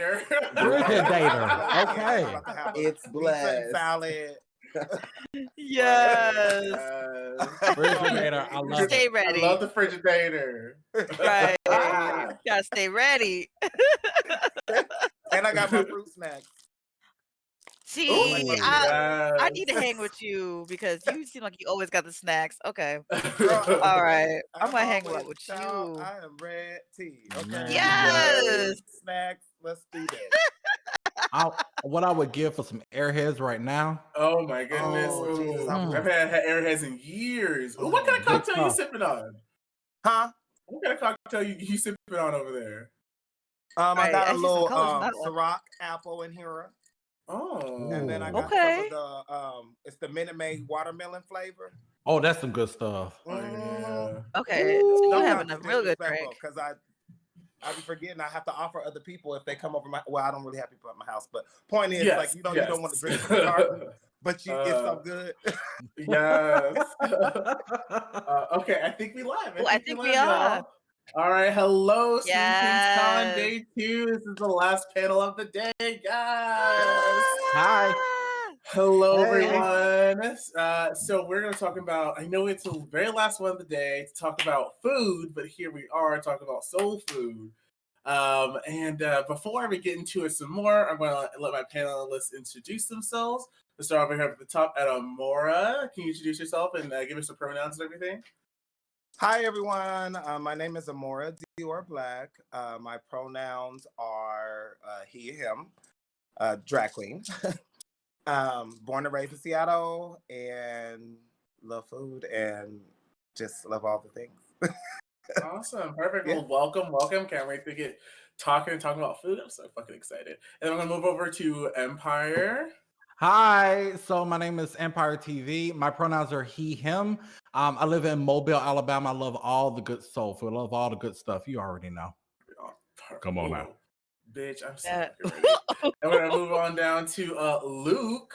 Diner. Frigidaire. Okay. It's blessed. Salad. Yes. Frigidaire. I love Stay it. ready. I love the Frigidaire. Right. Gotta stay ready. And I got my fruit snacks. See, Ooh, I yes. need to hang with you because you seem like you always got the snacks. Okay. Girl, All right. I'm I'm gonna hang always- out with child, you. I am red tea. Okay. Man. Yes. Snacks. Let's do that. What I would give for some airheads right now. Oh my goodness. Oh, Jesus, Ooh. I'm- I've had airheads in years. Ooh, what kind of Good cocktail you stuff. sipping on? Huh? What kind of cocktail you sipping on over there? I Right, got I a see some little colors from that one. Ciroc apple in here. Oh. And then I Ooh. got Okay. some of the it's the Minute Maid watermelon flavor. Oh, that's some good stuff. Oh, yeah. Okay. So you Don't having not a be real good disrespectful, drink. because I be forgetting I have to offer other people if they come over my. Well, I don't really have people at my house, but point is, Yes, like you don't yes. want to drink from the carton, but it's so good. Yes. Okay, I think we live. Oh, I think we live, are. y'all. All right, hello, Sweet Queens Con Yes. Day 2. This is the last panel of the day, guys. Hi. Hello, Hey. everyone. So we're going to talk about, I know it's the very last one of the day to talk about food, but here we are talking about soul food. Before we get into it some more, I'm going to let my panelists introduce themselves. Let's start over here at the top at Amora. Can you introduce yourself and give us some pronouns and everything? Hi everyone, my name is Amora Dior Black. My pronouns are he, him, drag queen. Born and raised in Seattle, and love food and just love all the things. Awesome. Perfect. Yeah. Well, welcome. Can't wait to get talking about food. I'm so fucking excited. And then I'm going to move over to Empire. Hi, so my name is Empire TV. My pronouns are he, him. I live in Mobile, Alabama. I love all the good soul food. I love all the good stuff. You already know. Come on now. Bitch, I'm so Yeah. fucking ready. And we're going to move on down to Luke.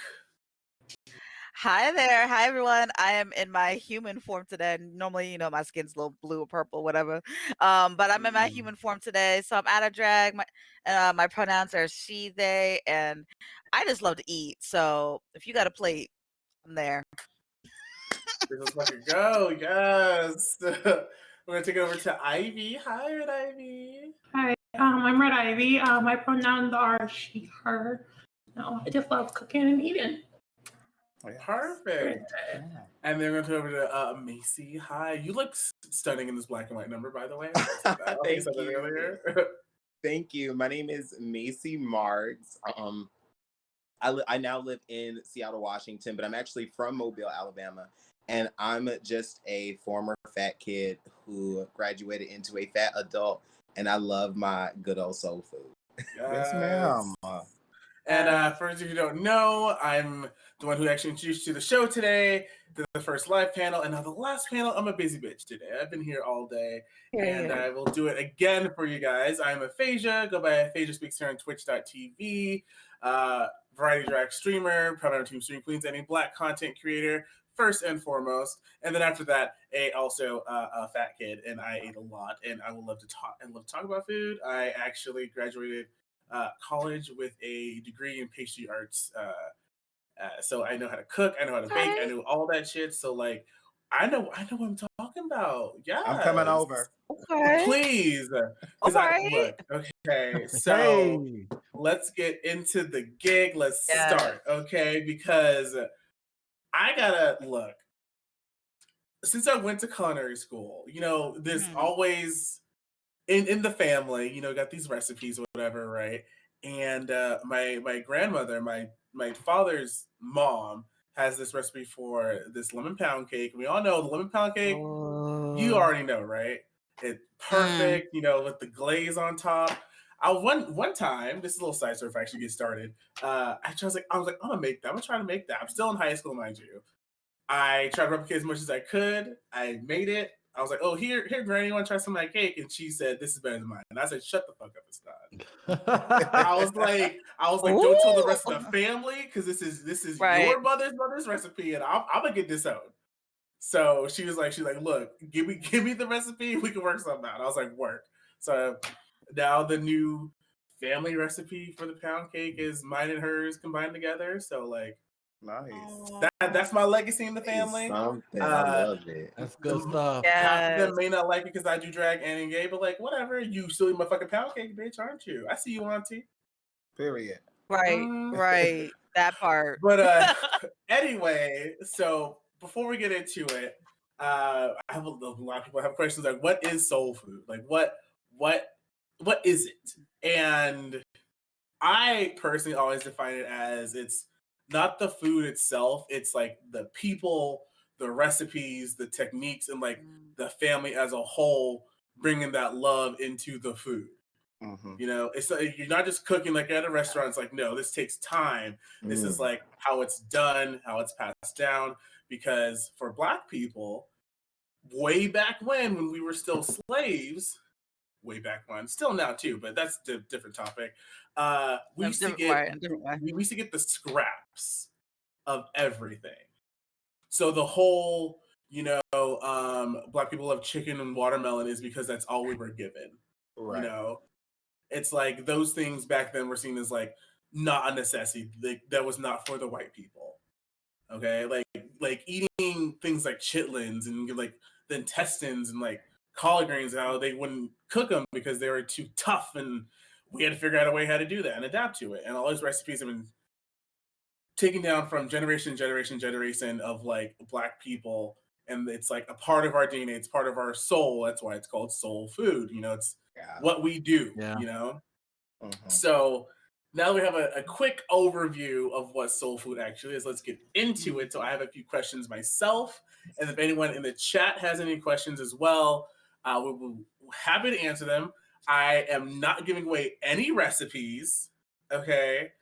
Hi there. Hi, everyone. I am in my human form today. Normally, my skin's a little blue or purple, whatever. But I'm in my human form today. So I'm out of drag. My pronouns are she, they, and I just love to eat. So if you got a plate, I'm there. Let's fucking go. Yes. We're going to take it over to Ivy. Hi, Red Ivy. Hi, I'm Red Ivy. My pronouns are she, her. No, I just love cooking and eating. Perfect. And then we're going to go over to Macy. Hi. You look stunning in this black and white number, by the way. Thank said that you. earlier. Thank you. My name is Macy Marks. I now live in Seattle, Washington, but I'm actually from Mobile, Alabama. And I'm just a former fat kid who graduated into a fat adult. And I love my good old soul food. Yes, ma'am. And for those of you who don't know, I'm the one who actually introduced you to the show today, the first live panel, and now the last panel. I'm a busy bitch today. I've been here all day, and I will do it again for you guys. I'm Aphasia. Go by Aphasia Speaks here on Twitch.tv. Variety drag streamer, proud of our team Stream Queens, and a Black content creator, first and foremost. And then after that, also a fat kid, and I ate a lot, and I would love to talk about food. I actually graduated college with a degree in pastry arts. So I know how to cook, I know how to bake, I know all that shit. So like, I know what I'm talking about. Yeah, I'm coming over. Okay. Please. Okay, so let's get into the gig. Let's start, okay? Because I gotta look. Since I went to culinary school, there's always in the family, got these recipes or whatever, right? And my grandmother, my father's mom, has this recipe for this lemon pound cake. We all know the lemon pound cake. You already know, right? It's perfect, with the glaze on top. One time, this is a little side story if I actually get started. I was like, I'm gonna make that. I'm gonna try to make that. I'm still in high school, mind you. I tried to replicate as much as I could. I made it. I was like, "Oh, here, Granny, you want to try some of my cake?" And she said, "This is better than mine." And I said, "Shut the fuck up, it's not." I was like, "Don't tell the rest of the family because this is Right. your mother's recipe, and I'm gonna get disowned." So she's like, "Look, give me the recipe. We can work something out." I was like, "Work." So now the new family recipe for the pound cake is mine and hers combined together. So like, Nice. that's my legacy in the That is family. something. I love it. That's good stuff. Half of them Yes. may not like it because I do drag and gay, but like whatever. You still eat my fucking pound cake, bitch, aren't you? I see you, auntie. Period. Right, right. That part. But anyway, so before we get into it, I have a lot of people have questions like, what is soul food? Like, what is it? And I personally always define it as it's not the food itself; it's like the people, the recipes, the techniques, and like the family as a whole bringing that love into the food. Mm-hmm. You know, it's like, you're not just cooking like at a restaurant. It's like, no, this takes time. This is like how it's done, how it's passed down. Because for Black people, way back when we were still slaves, way back when, still now too, but that's a different topic. We used to get we used to get the scraps of everything. So the whole, Black people love chicken and watermelon is because that's all we were given. Right. You know, it's like those things back then were seen as like not a necessity. That was not for the white people. Okay, like eating things like chitlins and like the intestines and like collard greens, how they wouldn't cook them because they were too tough, and we had to figure out a way how to do that and adapt to it. And all those recipes have been taken down from generation to generation of like Black people, and it's like a part of our DNA. It's part of our soul. That's why it's called soul food. You know, it's what we do. Yeah. You know. So now that we have a quick overview of what soul food actually is, let's get into it. So I have a few questions myself, and if anyone in the chat has any questions as well, we will be happy to answer them. I am not giving away any recipes, okay?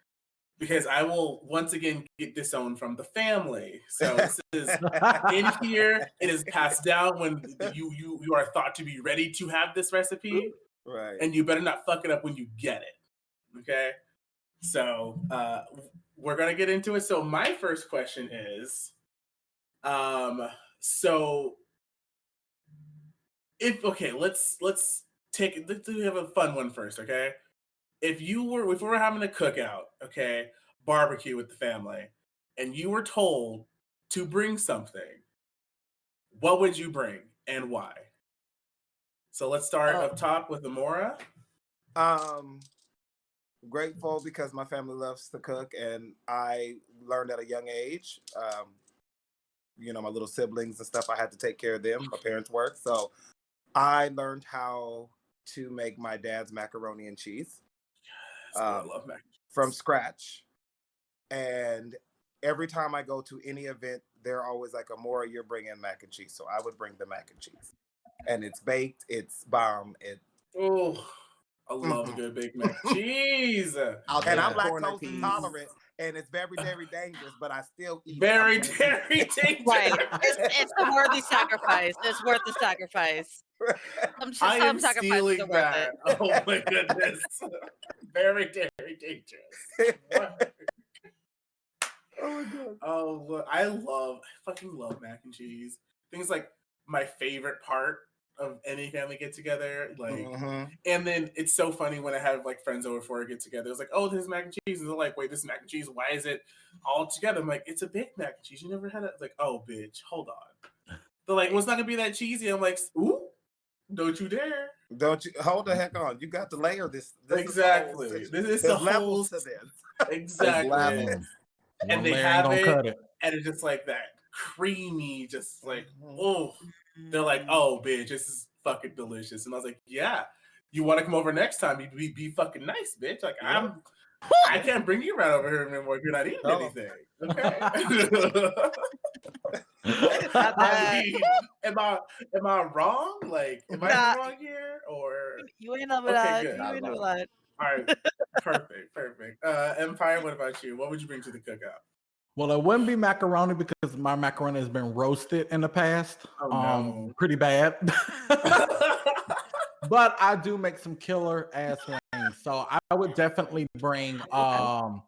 Because I will once again get disowned from the family. So this is in here. It is passed down when you are thought to be ready to have this recipe. Right. And you better not fuck it up when you get it. Okay. So we're gonna get into it. So my first question is, so let's have a fun one first, okay? If we were having a cookout, okay, barbecue with the family, and you were told to bring something, what would you bring and why? So let's start up top with Amora. Grateful because my family loves to cook, and I learned at a young age. My little siblings and stuff, I had to take care of them. My parents worked, so I learned how to make my dad's macaroni and cheese. I love mac and cheese. From scratch. And every time I go to any event, they're always like, Amora, you're bringing mac and cheese. So I would bring the mac and cheese. And it's baked, it's bomb. I love a good baked mac and cheese. And I'm lactose intolerant, and it's very, very dangerous, but I still eat very dangerous. Right. It's a worthy sacrifice. It's worth the sacrifice. I am sacrifices stealing are worth that. it. Oh my goodness. Very, very dangerous. Oh my God. Oh, look, I fucking love mac and cheese. I think it's like my favorite part of any family get together. Like, and then it's so funny when I have like friends over for a get together. It's like, oh, this is mac and cheese, and they're like, wait, this is mac and cheese. Why is it all together? I'm like, it's a baked mac and cheese. You never had it? It's like, oh, bitch, hold on. They're like, well, it's not gonna be that cheesy. I'm like, ooh, don't you dare. Don't you hold the heck on. You got to layer this. Exactly. This is the levels whole to this. Exactly. And they have it, and it's just like that creamy, just like, oh, they're like, oh, bitch, this is fucking delicious. And I was like, yeah, you want to come over next time? You be fucking nice, bitch. Like, I can't bring you right over here anymore if you're not eating anything. Okay. I mean, am I wrong? Like, am I wrong here? Or you ain't number that. good. You ain't number that. All right, perfect. Empire, what about you? What would you bring to the cookout? Well, it wouldn't be macaroni because my macaroni has been roasted in the past. Pretty bad. But I do make some killer ass wings. So I would definitely bring my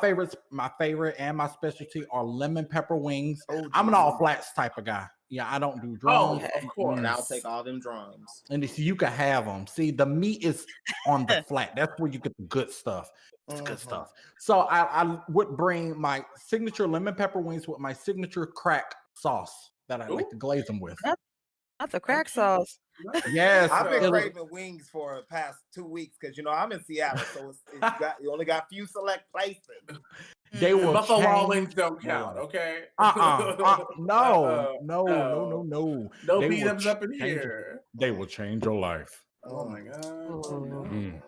favorite and my specialty are lemon pepper wings. I'm an all flats type of guy. Yeah, I don't do Oh, drums. of course. And I'll take all them drums. And you can have them. See, the meat is on the flat. That's where you get the good stuff. It's good stuff. So I would bring my signature lemon pepper wings with my signature crack sauce that I like to glaze them with. Not the crack sauce. Yes, I've been it was- craving wings for the past 2 weeks because I'm in Seattle, so you only got few select places. They will Buffalo Wild change Wings don't your count, life. okay? No. No They beat will ups up in change here. They will change your life. Oh my god. Oh, no. Mm.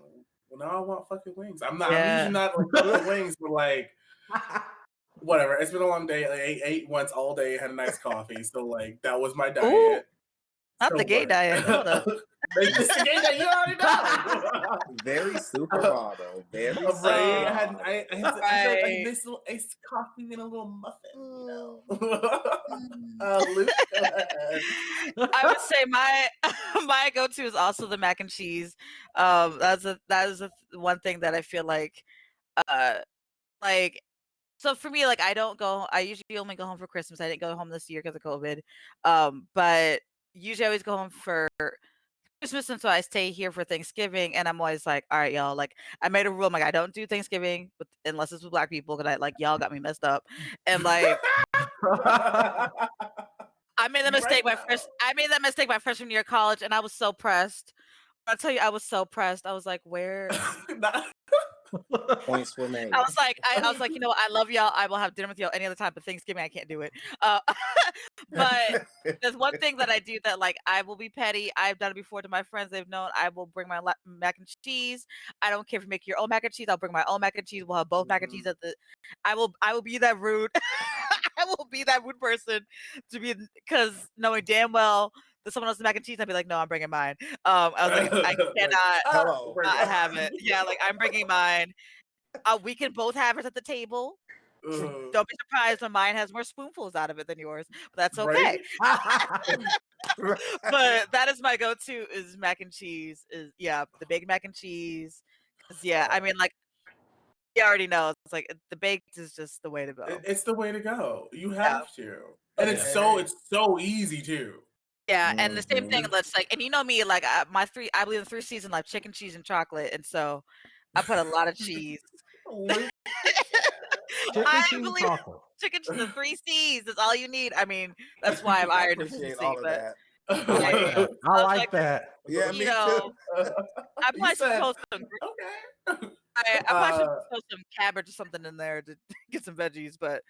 Well, now I want fucking wings. I'm usually not like fucking wings, but like whatever. It's been a long day. Like, I ate once all day, had a nice coffee. So like that was my diet. Ooh, not So the gay what? diet. Hold up. It's the gay diet, you already know. Very supermodel. Very Right. I had Right. a nice little iced coffee and a little muffin, you know. Mm. Luke, go ahead. I would say my go-to is also the mac and cheese. That is one thing that I feel like so for me, like I usually only go home for Christmas. I didn't go home this year because of COVID. But usually I always go home for Christmas, and so I stay here for Thanksgiving, and I'm always like, all right, y'all, like I made a rule. I'm like, I don't do Thanksgiving unless it's with Black people, because y'all got me messed up. And like I made that mistake I made that mistake my freshman year of college, and I was so pressed. I'll tell you, I was so pressed. I was like, where? Points were made. I was like, you know what? I love y'all. I will have dinner with y'all any other time, but Thanksgiving I can't do it. But there's one thing that I do that like I will be petty. I've done it before to my friends. They've known I will bring my mac and cheese. I don't care if you make your own mac and cheese. I'll bring my own mac and cheese. We'll have both mac and cheese at the. I will be that rude. I will be that rude person to be, because knowing damn well that someone else's mac and cheese, I'd be like, no, I'm bringing mine. I was like, I cannot Hello. not have it. Yeah, like I'm bringing mine. We can both have it at the table. Don't be surprised when mine has more spoonfuls out of it than yours, but that's okay. Right? But that is my go-to is mac and cheese. Is the baked mac and cheese. I mean, like you already know, it's like the baked is just the way to go. It's the way to go. You have to, and it's so easy too. Yeah, and the same thing. Let's like, and you know me, like I believe in 3 seasons like chicken, cheese, and chocolate, and so I put a lot of cheese. I believe chicken to the 3 C's is all you need. I mean, that's why I'm iron deficiency. All of that. I like that. Yeah, me too. I probably should post some. Okay. I probably should post some cabbage or something in there to get some veggies, but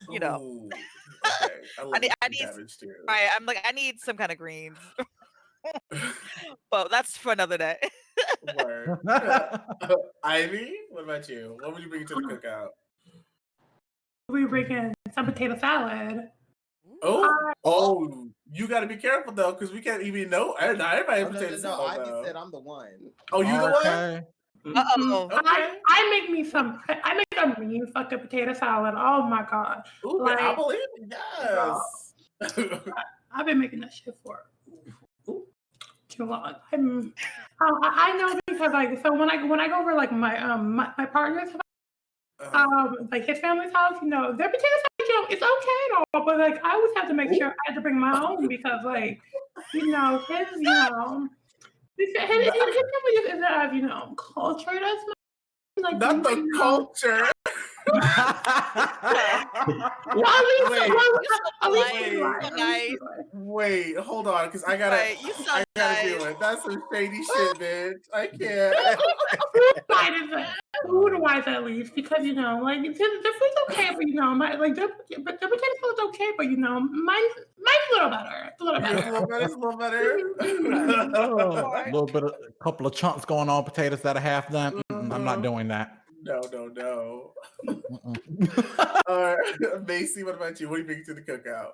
you know, Ooh, okay. I need cabbage too. Right, I'm like, I need some kind of greens. Well, that's for another day. Word. Ivy, what about you? What would you bring to the cookout? We bring in some potato salad. Oh, you got to be careful though, because we can't even know. Not everybody has potato salad. Ivy said I'm the one. Oh, you the one? Uh-oh. Okay. I make a mean fucking potato salad. Oh my god. Ooh, like, I believe it. Yes. I've been making that shit for too long. I know because like so when I go over like my partner's like his family's house, their potato salad, it's okay and all, but like I always have to make sure I had to bring my own because like his family just isn't have culture. That's like not the culture. Wait, hold on, because I gotta do it. That's some shady shit, bitch. I can't. Food-wise, at least, because like the food's okay, but the potato salad's okay, but mine's a little better. It's a little better. A little bit of a couple of chunks going on potatoes that are half done. I'm not doing that. No. Macy, what about you? What do you bring to the cookout?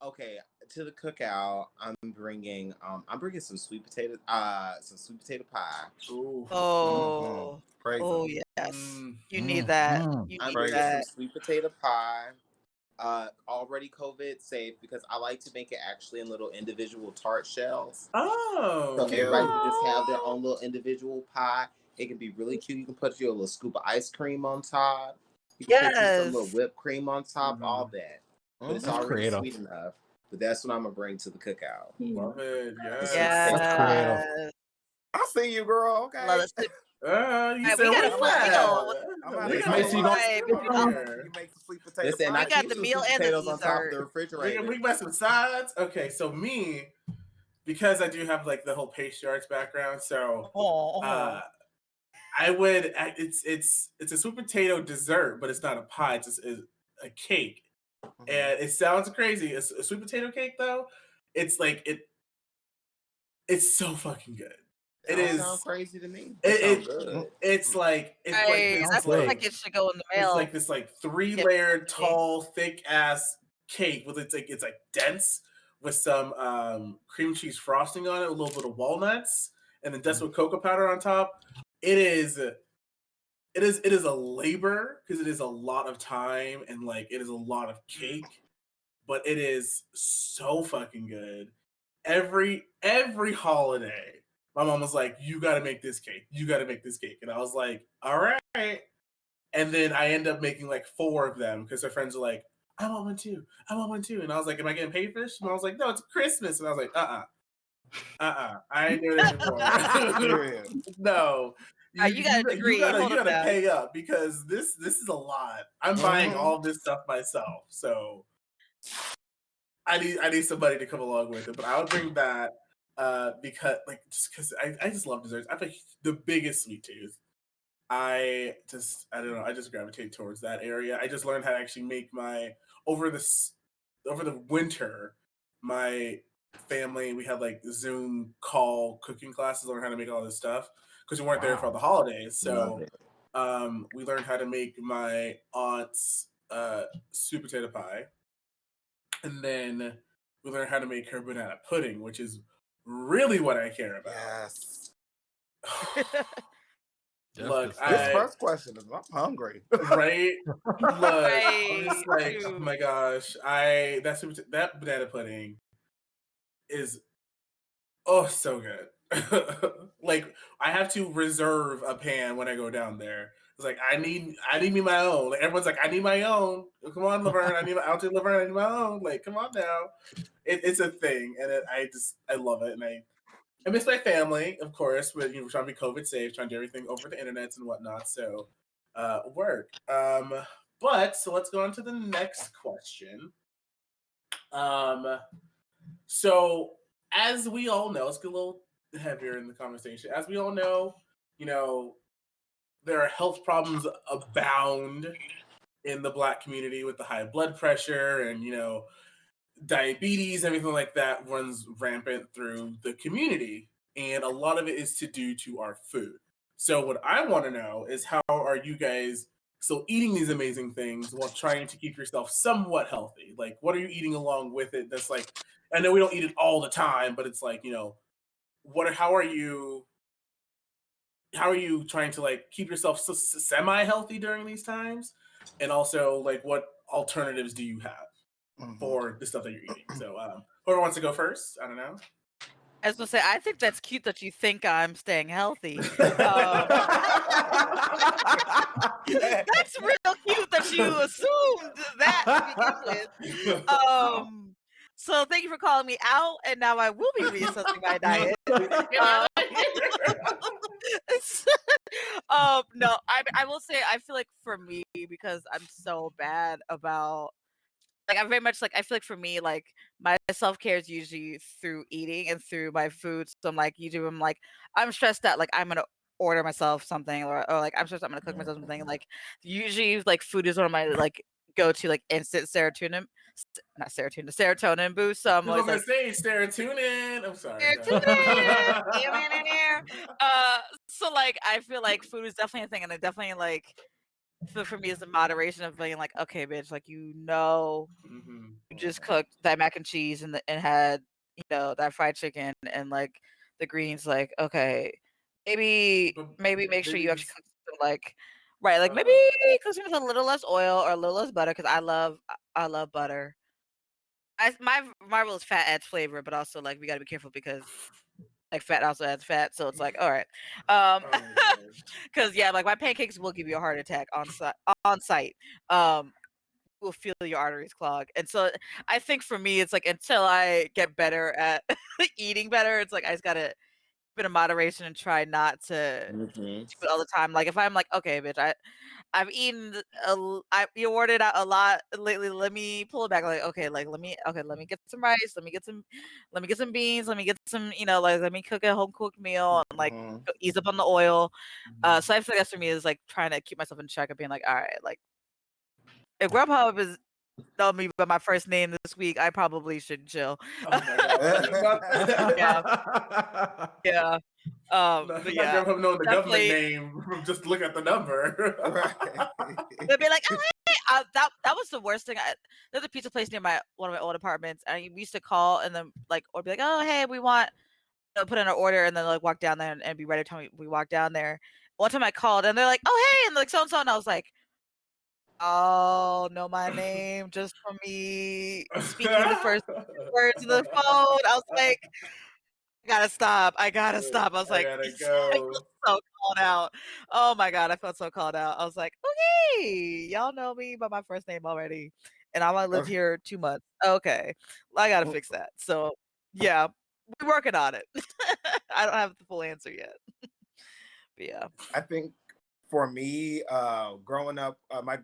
Okay, to the cookout, I'm bringing some sweet potato pie. Ooh. Oh, Praise oh him. yes, you need that. You I'm need bringing that. some sweet potato pie. Already COVID safe because I like to make it actually in little individual tart shells. Oh, so everybody can just have their own little individual pie. It can be really cute. You can put your little scoop of ice cream on top. You can put some little whipped cream on top. All that. But it's already sweet enough. but that's what I'm gonna bring to the cookout. Love it. Yes. That's creative. I see you, girl. Okay. Love it. You Right, said we got where a you full at? meal. I'm We gonna got Macy, a don't- Right, you make the sweet potato Listen, pie. I got keep the some meal sweet and the potatoes on top of dessert. the we refrigerator. can buy some sides. Okay, so me, because I do have like the whole pastry arts background, so I would. It's a sweet potato dessert, but it's not a pie. It's just a cake, and it sounds crazy. It's a sweet potato cake, though. It's like it's so fucking good. It It sounds is crazy to me. It, good. It's like Right, this I feel like it should go in the it's mail. like this like 3-layered tall thick ass cake with it's like dense with some cream cheese frosting on it, a little bit of walnuts, and then dust with cocoa powder on top. It is a labor because it is a lot of time and like it is a lot of cake, but it is so fucking good. Every holiday, my mom was like, "You got to make this cake. You got to make this cake," and I was like, "All right." And then I end up making like 4 of them because her friends are like, "I want one too. I want one too." And I was like, "Am I getting paid for this?" And I was like, "No, it's Christmas." And I was like, I ain't doing it anymore. No. You got a degree. You Hold gotta up, pay up because this is a lot. I'm buying all this stuff myself, so I need somebody to come along with it. But I would bring that because I just love desserts. I have the biggest sweet tooth. I don't know. I just gravitate towards that area. I just learned how to actually make my over the winter. My family, we had like Zoom call cooking classes, learn how to make all this stuff because we weren't there for the holidays. So we learned how to make my aunt's sweet potato pie, and then we learned how to make her banana pudding, which is really what I care about. Yes. Look, this first question is I'm hungry. Right? Look, Right. I'm just like, oh my gosh, that banana pudding is so good. Like I have to reserve a pan when I go down there. It's like I need me my own. Like, everyone's like, I need my own. Come on, Laverne. I need my own. Like, come on now. It's a thing, and I love it, and I miss my family, of course. But we're trying to be COVID safe, trying to do everything over the internets and whatnot. So, work. But so let's go on to the next question. So as we all know, let's get a little heavier in the conversation. As we all know, there are health problems abound in the Black community with the high blood pressure and diabetes, everything like that runs rampant through the community, and a lot of it is to due to our food. So what I want to know is, how are you guys still eating these amazing things while trying to keep yourself somewhat healthy? Like, what are you eating along with it that's like, I know we don't eat it all the time, but it's like, how are you trying to like keep yourself semi healthy during these times? And also, like, what alternatives do you have for the stuff that you're eating? So whoever wants to go first, I don't know. I was gonna say, I think that's cute that you think I'm staying healthy. That's real cute that you assumed that to begin with. So thank you for calling me out, and now I will be reassessing my diet. No, I will say, I feel like for me, because I'm so bad about, like, I'm very much like, I feel like for me, like, my self-care is usually through eating and through my food. So I'm like, usually I'm like, I'm stressed out, like, I'm gonna order myself something, or like, I'm stressed, I'm gonna cook myself something. Like, usually, like, food is one of my like go-to like instant serotonin boost. So I'm always like, say serotonin. I'm sorry. So like, I feel like food is definitely a thing, and I definitely like, for me is the moderation of being like, okay, bitch, like, you just cooked that mac and cheese and had that fried chicken and like the greens, like, okay, maybe make sure you actually cook some, like, right, like, maybe cook some with a little less oil or a little less butter, because I love butter. My rule is fat adds flavor, but also, like, we got to be careful because, like, fat also adds fat, so it's like, all right, because yeah, like, my pancakes will give you a heart attack on site. will feel your arteries clog. And so I think for me, it's like until I get better at eating better, it's like I just gotta keep it in moderation and try not to Mm-hmm. do it all the time. Like if I'm like, okay, bitch, I've eaten you ordered out a lot lately. Let me pull it back. Like, okay, like let me get some rice, let me get some beans, let me get some, like let me cook a home cooked meal and like Mm-hmm. ease up on the oil. So I feel like that's for me is like trying to keep myself in check of being like, all right, like if Grubhub is telling me by my first name this week, I probably should chill. Oh my god. Yeah. Yeah. But Not yeah, Grubhub knowing the government definitely. name from just look at the number. Right. They'd be like, "Oh, hey." That was the worst thing. There's a pizza place near one of my old apartments, and we used to call and then or be like, "Oh, hey, we want," put in an order, and then like walk down there and be ready to tell me we walk down there. One time I called, and they're like, "Oh, hey," and like so and so, and I was like, "Oh, know my name just from me speaking the first words of the phone." I was like, I gotta stop. I was I like, gotta I felt go. so called out. Oh my god, I felt so called out. I was like, okay, y'all know me by my first name already, and I only lived here 2 months. Okay, I gotta fix that. So yeah, we're working on it. I don't have the full answer yet, but yeah. I think for me, growing up,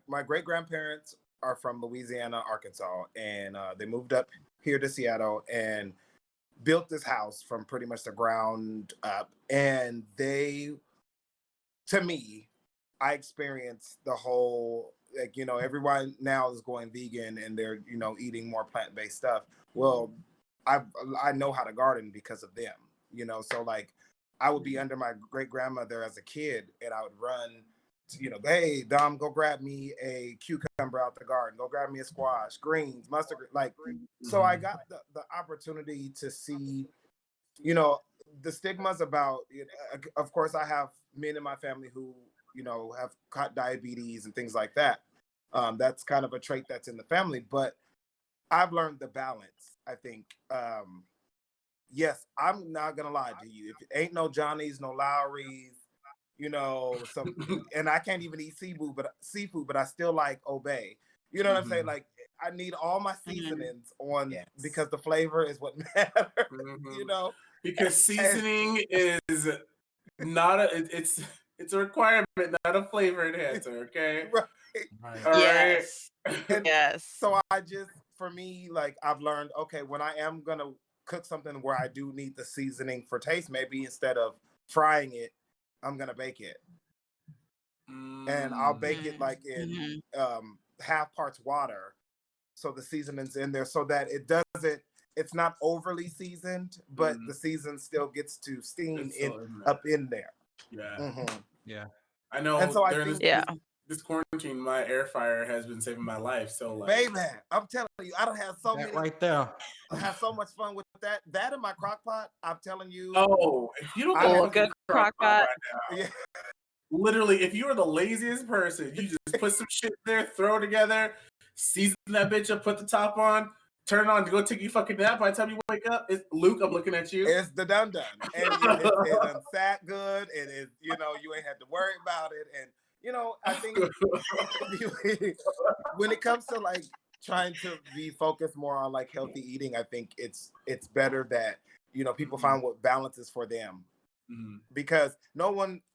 my great grandparents are from Louisiana, Arkansas, and they moved up here to Seattle and built this house from pretty much the ground up. And to me, I experienced the whole, like, everyone now is going vegan and they're, eating more plant-based stuff. Well, I know how to garden because of them, so like I would be under my great grandmother as a kid and I would run to, hey, Dom, go grab me a cucumber out the garden, go grab me a squash, greens, mustard, like, so I got the opportunity to see, the stigmas about, of course, I have men in my family who, have caught diabetes and things like that. That's kind of a trait that's in the family, but I've learned the balance, I think. Yes, I'm not gonna lie to you. If it ain't no Johnny's, no Lowry's, some, and I can't even eat seafood, but I still like Obey. You know what I'm saying? Like I need all my seasonings on Yes. because the flavor is what matters. Because seasoning is not it's a requirement, not a flavor enhancer. Okay. Right. All right. Yes. And Yes. so for me, like I've learned, okay, when I am gonna cook something where I do need the seasoning for taste, maybe instead of frying it, I'm gonna bake it. And I'll bake it like in half parts water, so the seasoning's in there, so that it's not overly seasoned, but the season still gets to steam up in there. Yeah. Yeah. I know. And so I during think, this quarantine, my air fryer has been saving my life. So like, baby, I'm telling you, I don't have so That many. right there. I have so much fun with that. That in my crock pot, I'm telling you. oh, if you don't I get have a good crock pot right now, Yeah. literally, if you are the laziest person, you just put some shit there, throw it together, season that bitch up, put the top on, turn it on, go take your fucking nap. By the time you wake up, Luke, I'm looking at you. It's the done, and it done sat good, and it, you ain't had to worry about it, and I think when it comes to like trying to be focused more on like healthy eating, I think it's better that people find what balance is for them, because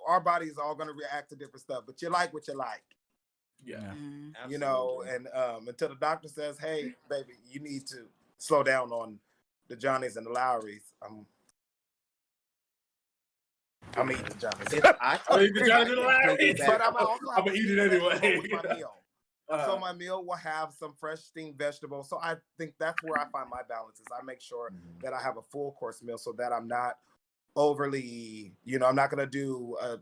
our bodies are all going to react to different stuff, but you like what you like. Yeah. And until the doctor says, hey baby, you need to slow down on the Johnnies and the Lowrys, I'm eating the Johnnies. I'm eating the Johnnies and the Lowrys. But I'm also gonna eat it anyway with my meal. So my meal will have some fresh steamed vegetables. So I think that's where I find my balance is. I make sure that I have a full course meal so that I'm not overly, I'm not going to do a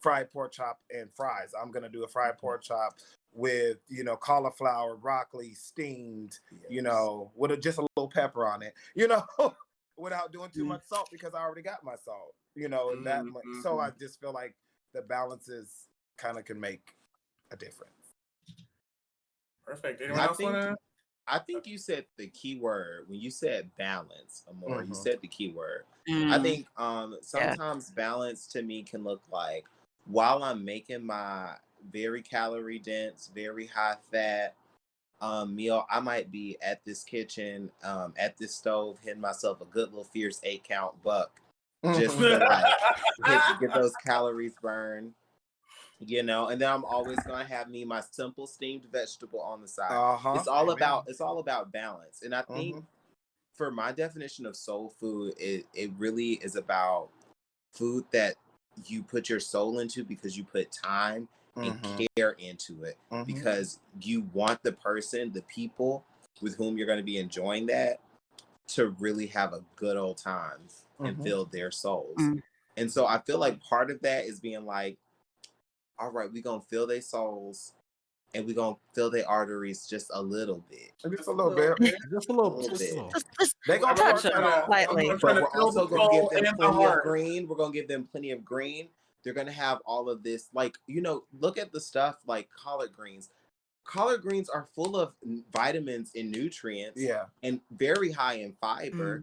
fried pork chop and fries. I'm going to do a fried pork chop with, cauliflower, broccoli, steamed, with just a little pepper on it, without doing too much salt because I already got my salt, and that much. So I just feel like the balances kind of can make a difference. Perfect. Anyone else want to? I think you said the key word when you said balance, Amor. You said the key word. I think sometimes balance to me can look like, while I'm making my very calorie dense, very high fat, meal, I might be at this kitchen, at this stove, hitting myself a good little fierce 8-count buck, just to like get those calories burned, you know. And then I'm always gonna have me my simple steamed vegetable on the side. It's all about balance. And I think for my definition of soul food, it really is about food that you put your soul into because you put time and care into it, because you want the person, the people with whom you're going to be enjoying that, to really have a good old time and fill their souls. And so I feel like part of that is being like, all right, we're going to fill their souls and we're going to fill their arteries just a little bit. Just a little bit. Just a little bit. They're going to touch work it out. slightly. But we're also going to give them plenty of green. We're going to give them plenty of green. They're going to have all of this, like, you know, look at the stuff like collard greens. Collard greens are full of vitamins and nutrients, and very high in fiber.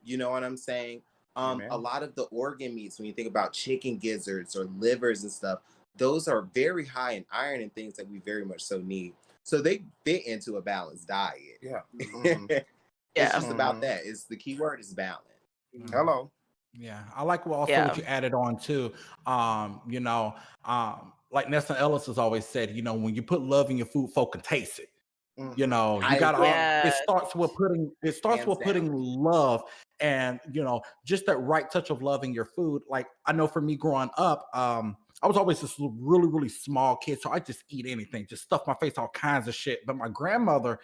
You know what I'm saying? A lot of the organ meats, when you think about chicken gizzards or livers and stuff, those are very high in iron and things that we very much so need. So they fit into a balanced diet. It's just about that. It's the key word is balance. Hello. Yeah, I like what you added on too. You know, like Nelson Ellis has always said, you know, when you put love in your food, folk can taste it. You know, you gotta. It starts with putting love, and you know, just that right touch of love in your food. Like I know for me growing up, I was always this really, really small kid, so I just eat anything, just stuff my face, all kinds of shit. But my grandmother,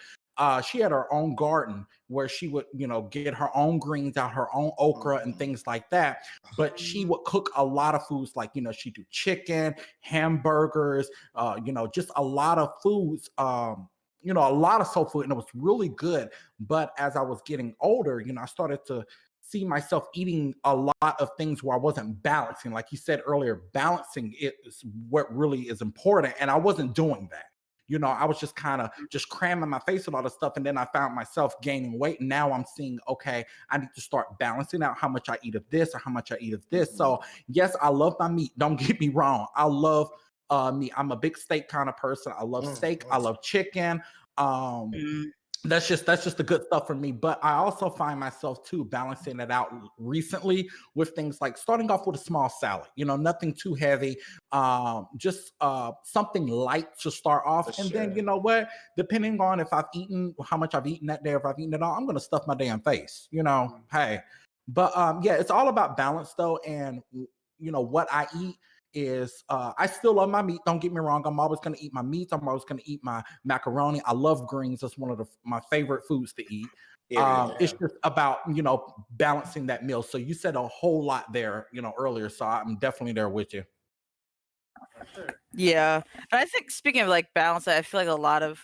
she had her own garden where she would, you know, get her own greens out, her own okra and things like that. But she would cook a lot of foods, like, you know, she'd do chicken, hamburgers, you know, just a lot of foods, you know, a lot of soul food, and it was really good. But as I was getting older, you know, I started to see myself eating a lot of things where I wasn't balancing. Like you said earlier, balancing is what really is important. And I wasn't doing that. You know, I was just kind of just cramming my face with all this stuff. And then I found myself gaining weight. And now I'm seeing, okay, I need to start balancing out how much I eat of this or how much I eat of this. So yes, I love my meat. Don't get me wrong. I love meat. I'm a big steak kind of person. I love steak. I love chicken. That's just the good stuff for me. But I also find myself too balancing it out recently with things like starting off with a small salad, you know, nothing too heavy, just something light to start off. And then, you know what, depending on if I've eaten, how much I've eaten that day, if I've eaten it all, I'm going to stuff my damn face, you know, hey. But yeah, it's all about balance though. And, you know, what I eat is I still love my meat. Don't get me wrong. I'm always going to eat my meats. I'm always going to eat my macaroni. I love greens. That's one of my favorite foods to eat. It's just about, you know, balancing that meal. So you said a whole lot there, you know, earlier. So I'm definitely there with you. Yeah. And I think speaking of like balance, I feel like a lot of,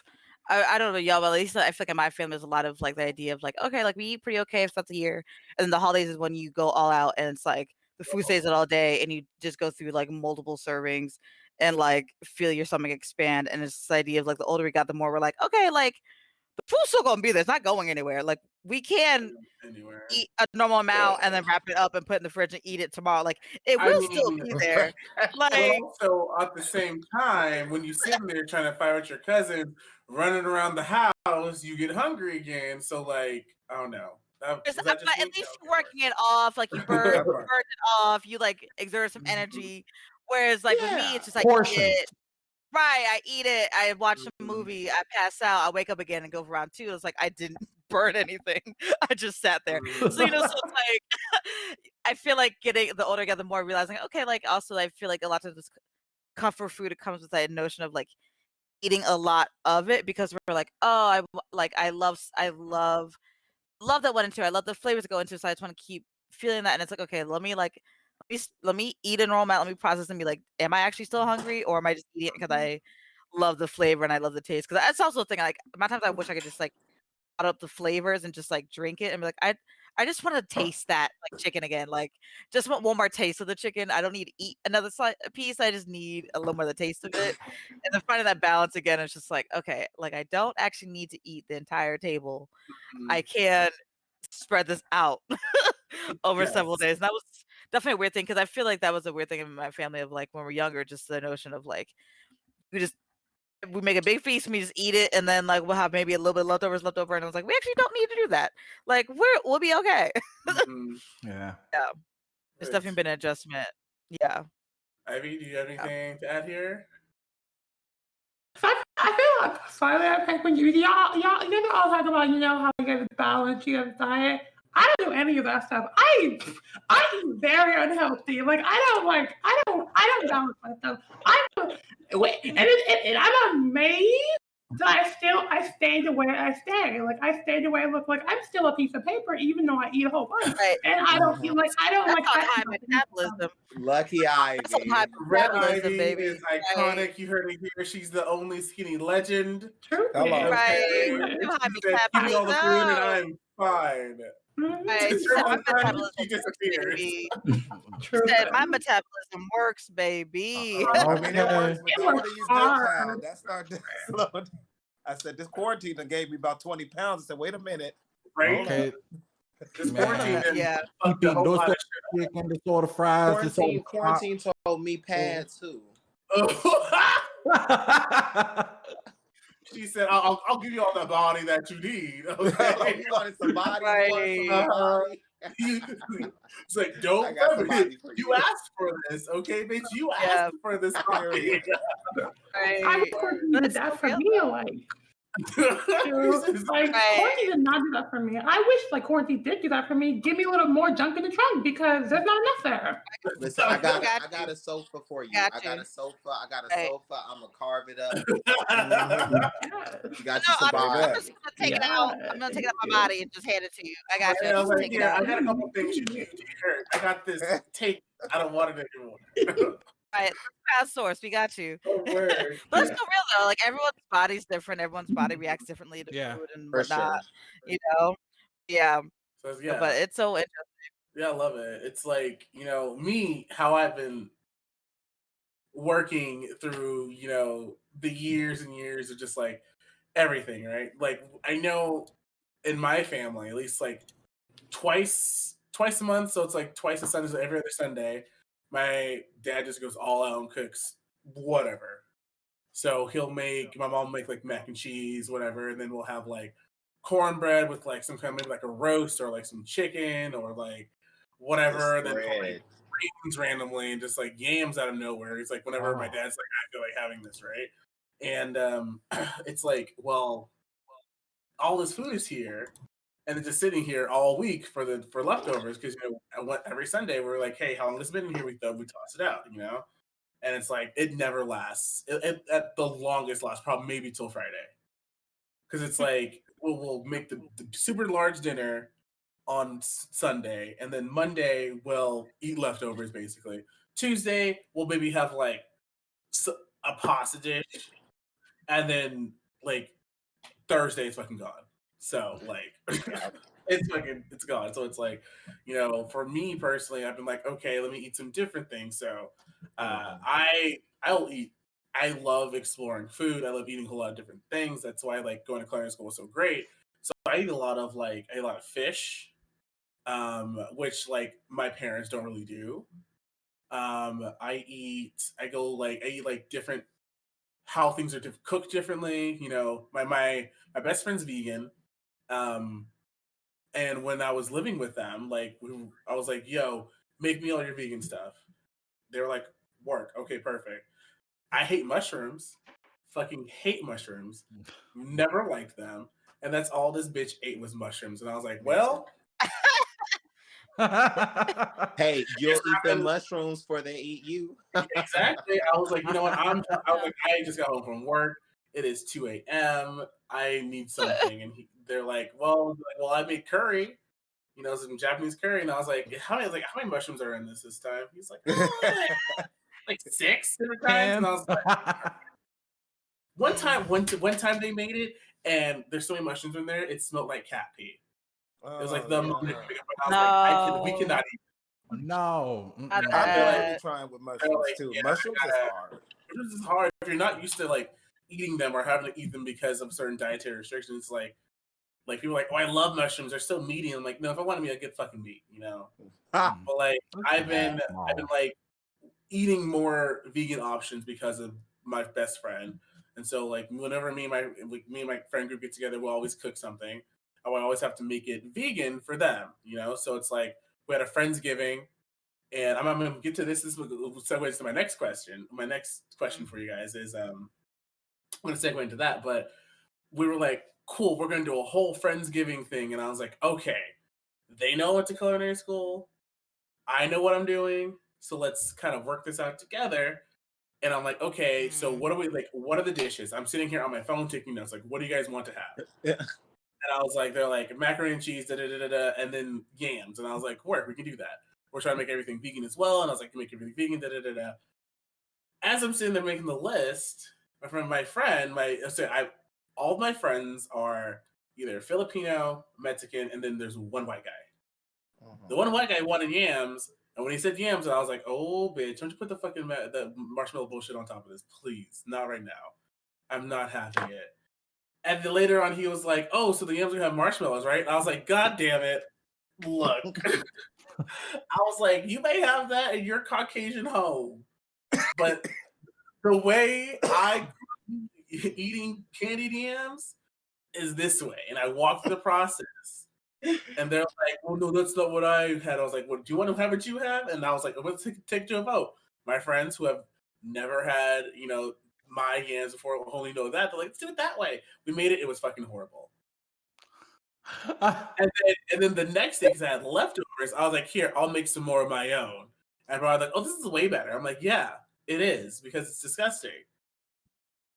I don't know y'all, but at least I feel like in my family there's a lot of like the idea of like, okay, like we eat pretty okay if that's a year. And then the holidays is when you go all out and it's like the food stays it all day and you just go through like multiple servings and like feel your stomach expand. And it's this idea of like the older we got, the more we're like, okay, like the food's still gonna be there. It's not going anywhere. Like we can eat a normal amount and then wrap it up and put it in the fridge and eat it tomorrow. Like it will still be there. But Like also at the same time, when you're sitting there trying to fight with your cousin, running around the house, you get hungry again. So like, I don't know. at least you're working it off. Like you burn it off. You like exert some energy. Whereas like with me, it's just like I eat it. I watch a movie. I pass out. I wake up again and go for round 2. It's like I didn't burn anything. I just sat there. So you know, so it's like I feel like getting the older I get, the more realizing, okay, like also I feel like a lot of this comfort food, it comes with that notion of like eating a lot of it because we're like, oh, I love that went into it. I love the flavors that go into it. So I just want to keep feeling that. And it's like, okay, let me eat a normal amount. Let me process and be like, am I actually still hungry, or am I just eating it because I love the flavor and I love the taste? Because that's also the thing. Like, my times I wish I could just like add up the flavors and just like drink it and be like, I just want to taste that like chicken again. Like, just want one more taste of the chicken. I don't need to eat another piece. I just need a little more of the taste of it. And then finding that balance again, it's just like, okay, like I don't actually need to eat the entire table. I can spread this out over several days. And that was definitely a weird thing because I feel like that was a weird thing in my family of like when we're younger, just the notion of like we just we make a big feast and we just eat it, and then like we'll have maybe a little bit of leftovers left over, and I was like, we actually don't need to do that. Like we'll be okay. Yeah. Yeah, it's definitely been an adjustment. Yeah. Ivy, do you have anything to add here? So I feel like slightly I think when y'all all talk about how you get the balance, you get the diet. I don't do any of that stuff. I eat very unhealthy. Like I don't balance my stuff. And I'm amazed that I stay the way I stay. Like I stay the way I look. Like I'm still a piece of paper, even though I eat a whole bunch. Right. And I don't feel like I don't That's like called that. high metabolism. Lucky Ivy. That's called high Red metabolism, Ivy baby. is iconic. You heard it here. She's the only skinny legend. True. Hello. Right. Okay. Too high She said, "Give me all the food and metabolism. I'm fine." Right. She said, my metabolism She works, disappears. baby. True. She said, my metabolism works, baby. I mean, it works, but It don't works these good hard. child. That started to slow down. I said, this quarantine done gave me about 20 pounds. I said, wait a minute. Right? Okay. This Man. quarantine done Yeah. fucked a whole Those lot of chicken, this order fries, this order Quarantine told me pads too. shit. She said, I'll give you all the body that you need. Okay. You wanted some body? Right. You wanted some body? It's like, don't I got some body for you you. asked for this, okay, bitch? You Yeah. asked for this body. I Right. wish Courtney did that for me. Like Right. Courtney did not do that for me. I wish Courtney did do that for me. Give me a little more junk in the trunk because there's not enough there. Listen, I got you. a sofa for you. Got I got you. a sofa. Right. I'm gonna carve it up. Yes. Got No, you some I'm body. just gonna take it out. I'm gonna take it out my body and just hand it to you. I got you. I I'll was just like, take it yeah, out. I got a couple things you need. I got this tape. I don't want it anymore. Right. Fast source. We got you. Oh, word. But it's still real though. Like everyone's body's different. Everyone's body reacts differently to Yeah. food and For whatnot. sure. You know? Yeah. So, yeah. But it's so interesting. Yeah, I love it. It's like, me, how I've been working through, the years and years of just like everything, right? Like I know in my family, at least like twice a month, so it's like twice a Sunday, so every other Sunday, my dad just goes all out and cooks whatever. So my mom will make like mac and cheese, whatever, and then we'll have like cornbread with like some kind of maybe like a roast or like some chicken or like whatever. Then like greens randomly and just like yams out of nowhere. It's like whenever my dad's like, I feel like having this, right? And it's like, well, all this food is here, and it's just sitting here all week for leftovers because every Sunday we're like, hey, how long has it been in here? We toss it out, and it's like it never lasts. It at the longest lasts probably maybe till Friday, because it's like we'll make the super large dinner on Sunday, and then Monday we'll eat leftovers basically. Tuesday we'll maybe have like a pasta dish, and then like Thursday it's fucking gone. So like it's gone. So it's like, for me personally, I've been like, okay, let me eat some different things. So I'll eat. I love exploring food. I love eating a lot of different things. That's why like going to culinary school was so great. So I eat a lot of fish, which like my parents don't really do. I eat like different how things are cooked differently. My best friend's vegan. And when I was living with them, I was like, yo, make me all your vegan stuff. They were like, work. Okay, perfect. I hate mushrooms. Fucking hate mushrooms. Never liked them. And that's all this bitch ate was mushrooms. And I was like, well. Hey, you'll eat the mushrooms before they eat you. Exactly. I was like, you know what? I just got home from work. It is 2 a.m. I need something. And they're like, well, I made curry, some Japanese curry. And I was like, how many mushrooms are in this time? He's like, like 6 different times. And I was like, one time they made it, and there's so many mushrooms in there, it smelled like cat pee. It was like the moment we cannot eat. No. I'm really trying with mushrooms too. Yeah, mushrooms is hard. Mushrooms is hard if you're not used to like eating them or having to eat them because of certain dietary restrictions. It's like people are like, oh, I love mushrooms. They're so meaty. I'm like, no, if I want to be a good fucking meat, But like I've been like eating more vegan options because of my best friend. And so like whenever me and my friend group get together, we'll always cook something. I would always have to make it vegan for them, you know. So it's like we had a Friendsgiving, and I'm gonna get to this. This segues to my next question. My next question for you guys is I'm gonna segue into that, but we were like, cool, we're gonna do a whole Friendsgiving thing, and I was like, okay, they know what to culinary school. I know what I'm doing, so let's kind of work this out together. And I'm like, okay, so what are we like? What are the dishes? I'm sitting here on my phone taking notes. Like, what do you guys want to have? Yeah. And I was like, they're like macaroni and cheese, da da da da, and then yams. And I was like, work, we can do that. We're trying to make everything vegan as well. And I was like, make everything vegan, da da da da. As I'm sitting there making the list, all of my friends are either Filipino, Mexican, and then there's one white guy. The one white guy wanted yams, and when he said yams, I was like, "Oh, bitch, don't you put the fucking the marshmallow bullshit on top of this, please? Not right now. I'm not having it." And then later on, he was like, "Oh, so the yams are gonna have marshmallows, right?" And I was like, "God damn it! Look." I was like, "You may have that in your Caucasian home, but the way I eating candied yams is this way." And I walked through the process. And they're like, "Well, no, that's not what I had." I was like, "Well, do you want to have what you have?" And I was like, "Let's take to a vote." My friends who have never had, you know, my yams before only know that. They're like, "Let's do it that way." We made it. It was fucking horrible. And then the next day, because I had leftovers, I was like, "Here, I'll make some more of my own." And I was like, "Oh, this is way better." I'm like, "Yeah, it is because it's disgusting."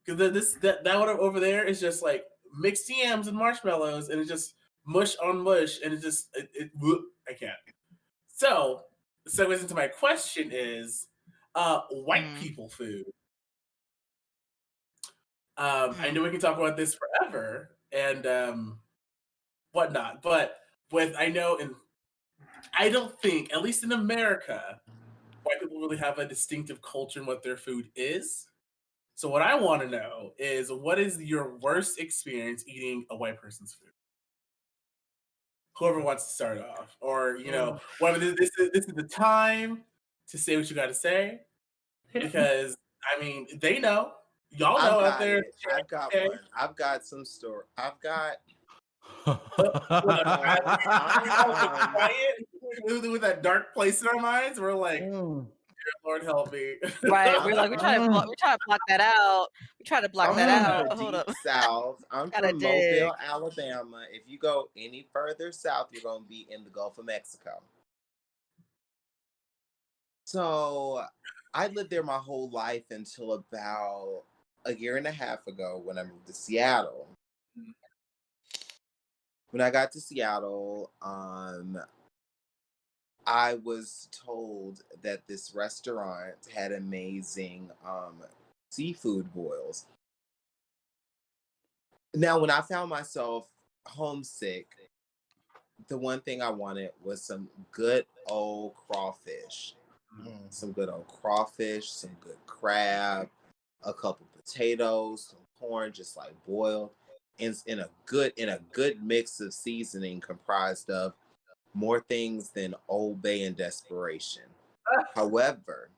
Because that one over there is just like mixed yams and marshmallows, and it's just mush on mush, and I can't. So the segues into my question is white people food. I know we can talk about this forever and whatnot, but I don't think, at least in America, white people really have a distinctive culture in what their food is. So what I want to know is, what is your worst experience eating a white person's food? Whoever wants to start off, or you know, whatever. This is the time to say what you got to say, because I mean, they know, y'all know out there. I've got one. I've got some story. I've got. With that dark place in our minds, we're like, Lord help me. Right. We're like, we're trying to block that out. We try to block that out. Hold up. South. I'm from Mobile, Alabama. If you go any further south, you're going to be in the Gulf of Mexico. So I lived there my whole life until about a year and a half ago when I moved to Seattle. When I got to Seattle, I was told that this restaurant had amazing seafood boils. Now, when I found myself homesick, the one thing I wanted was some good old crawfish. Some good old crawfish, some good crab, a couple potatoes, some corn, just like boiled, in a good mix of seasoning comprised of more things than Old Bay and desperation. However,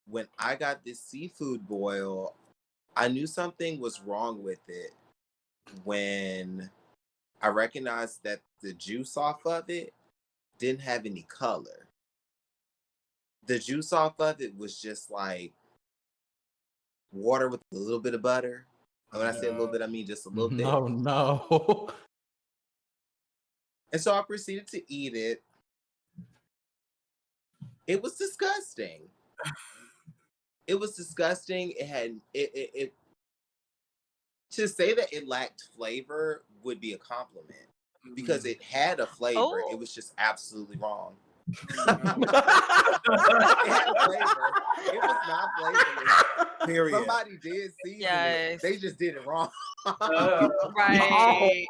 when I got this seafood boil, I knew something was wrong with it when I recognized that the juice off of it didn't have any color. The juice off of it was just like water with a little bit of butter. And when I say a little bit, I mean just a little bit. No. And so I proceeded to eat it. It was disgusting. It was disgusting. It had it to say that it lacked flavor would be a compliment, because it had a flavor. It was just absolutely wrong. It had flavor. It was not flavorless. Period. Somebody did season it. They just did it wrong. Right.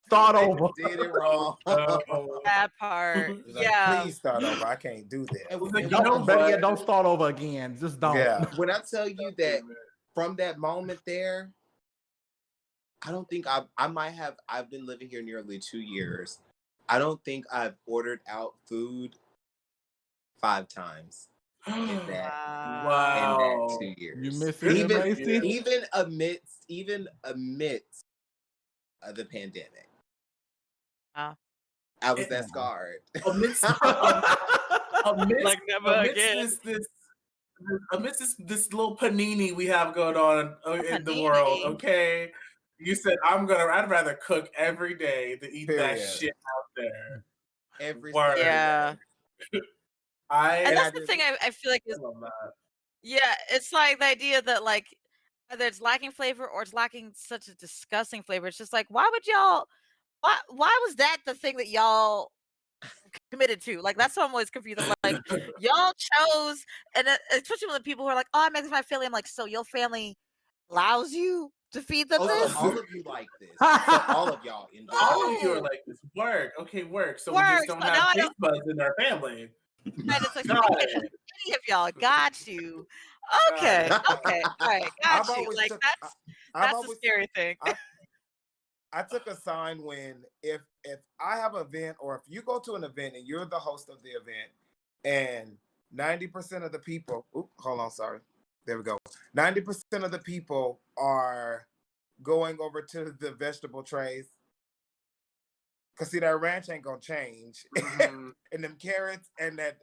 Start over. Did it wrong. That part. Like, Yeah. please start over. I can't do that. Don't start over again. Just don't. Yeah. When I tell you that from that moment there, I don't think I've been living here nearly 2 years. I don't think I've ordered out food 5 times. in that Wow. 2 years. You missing it, Macy? Even amidst the pandemic. Wow. I was that scarred. Amidst Like never again. Amidst this little panini we have going on in the world, Panini. okay? You said I'd rather cook every day than eat that Period. shit out there. Every Word. single Yeah. day. And that's I the just- thing I feel like I is, love that. yeah, it's like the idea that like either it's lacking flavor or it's lacking such a disgusting flavor. It's just like, why why was that the thing that y'all committed to? Like that's what I'm always confused. I'm like, y'all chose, and especially when the people who are like, oh, I'm making my family. I'm like, so your family allows you to feed them Oh, this? so all of you like this. So all of y'all enjoy All of you are No. like this. Work. Okay, work. So we Work. just don't So now have I taste don't. buds in our family. And it's like, so Got we can't it. have any of y'all. Got you. Okay. Okay. All right. I've Got you. always Like took- that's I've a always scary thing. I took a sign when if I have an event or if you go to an event and you're the host of the event and 90% of the people, hold on, sorry. There we go. 90% of the people are going over to the vegetable trays. Cause see that ranch ain't gonna change. Mhm. And them carrots and then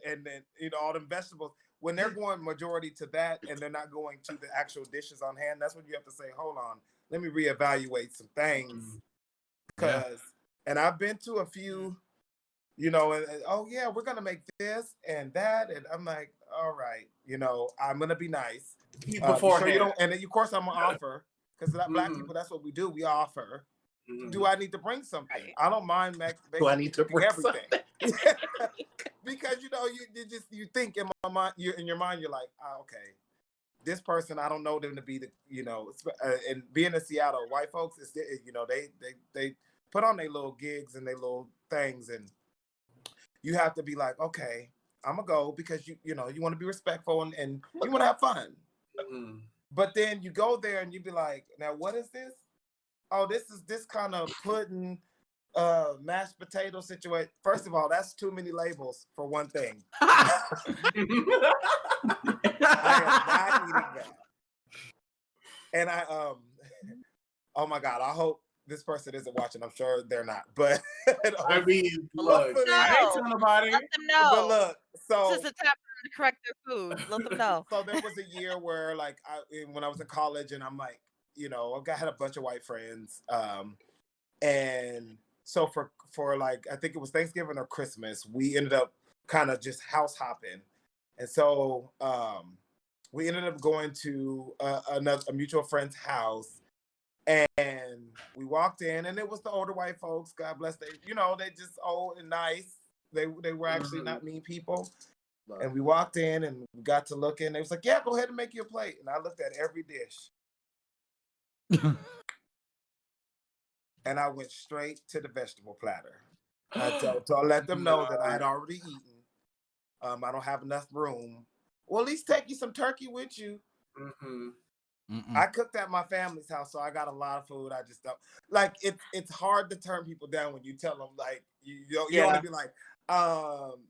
all them vegetables, when they're going majority to that and they're not going to the actual dishes on hand, that's when you have to say, hold on, let me reevaluate some things. Because and I've been to a few, and oh yeah, we're gonna make this and that, and I'm like, all right, I'm gonna be nice. Beforehand. So you don't, and then of course I'm gonna offer because black Mhm. people, that's what we do. We offer. Mhm. Do I need to bring something? Right. I don't mind Do I need to bring everything. Because you think in my mind, in your mind, you're like, okay, this person, I don't know them to be the, and being in Seattle, white folks, is they put on their little gigs and their little things, and you have to be like, okay, I'm gonna go because you want to be respectful and you want to have fun. Mhm. But then you go there and you be like, now what is this? Oh, this is this kind of pudding, mashed potato situation. First of all, that's too many labels for one thing. I am not eating that. And oh my God, I hope this person isn't watching. I'm sure they're not. But I mean, look, Let them I ain't know. telling nobody. Let them know. but look, so This is the time for them to correct their food. Let them know. so there was a year where when I was in college and I'm like, I had a bunch of white friends. And so for like, I think it was Thanksgiving or Christmas, we ended up kind of just house hopping. And so we ended up going to a mutual friend's house, and we walked in, and it was the older white folks. God bless they just old and nice. They were actually not mean people. And we walked in and we got to look in. They was like, yeah, go ahead and make you a plate. And I looked at every dish. And I went straight to the vegetable platter. To let them know that I had already eaten. I don't have enough room. Well, at least take you some turkey with you. I cooked at my family's house, so I got a lot of food. I just don't like it. It's hard to turn people down when you tell them like you want to be like,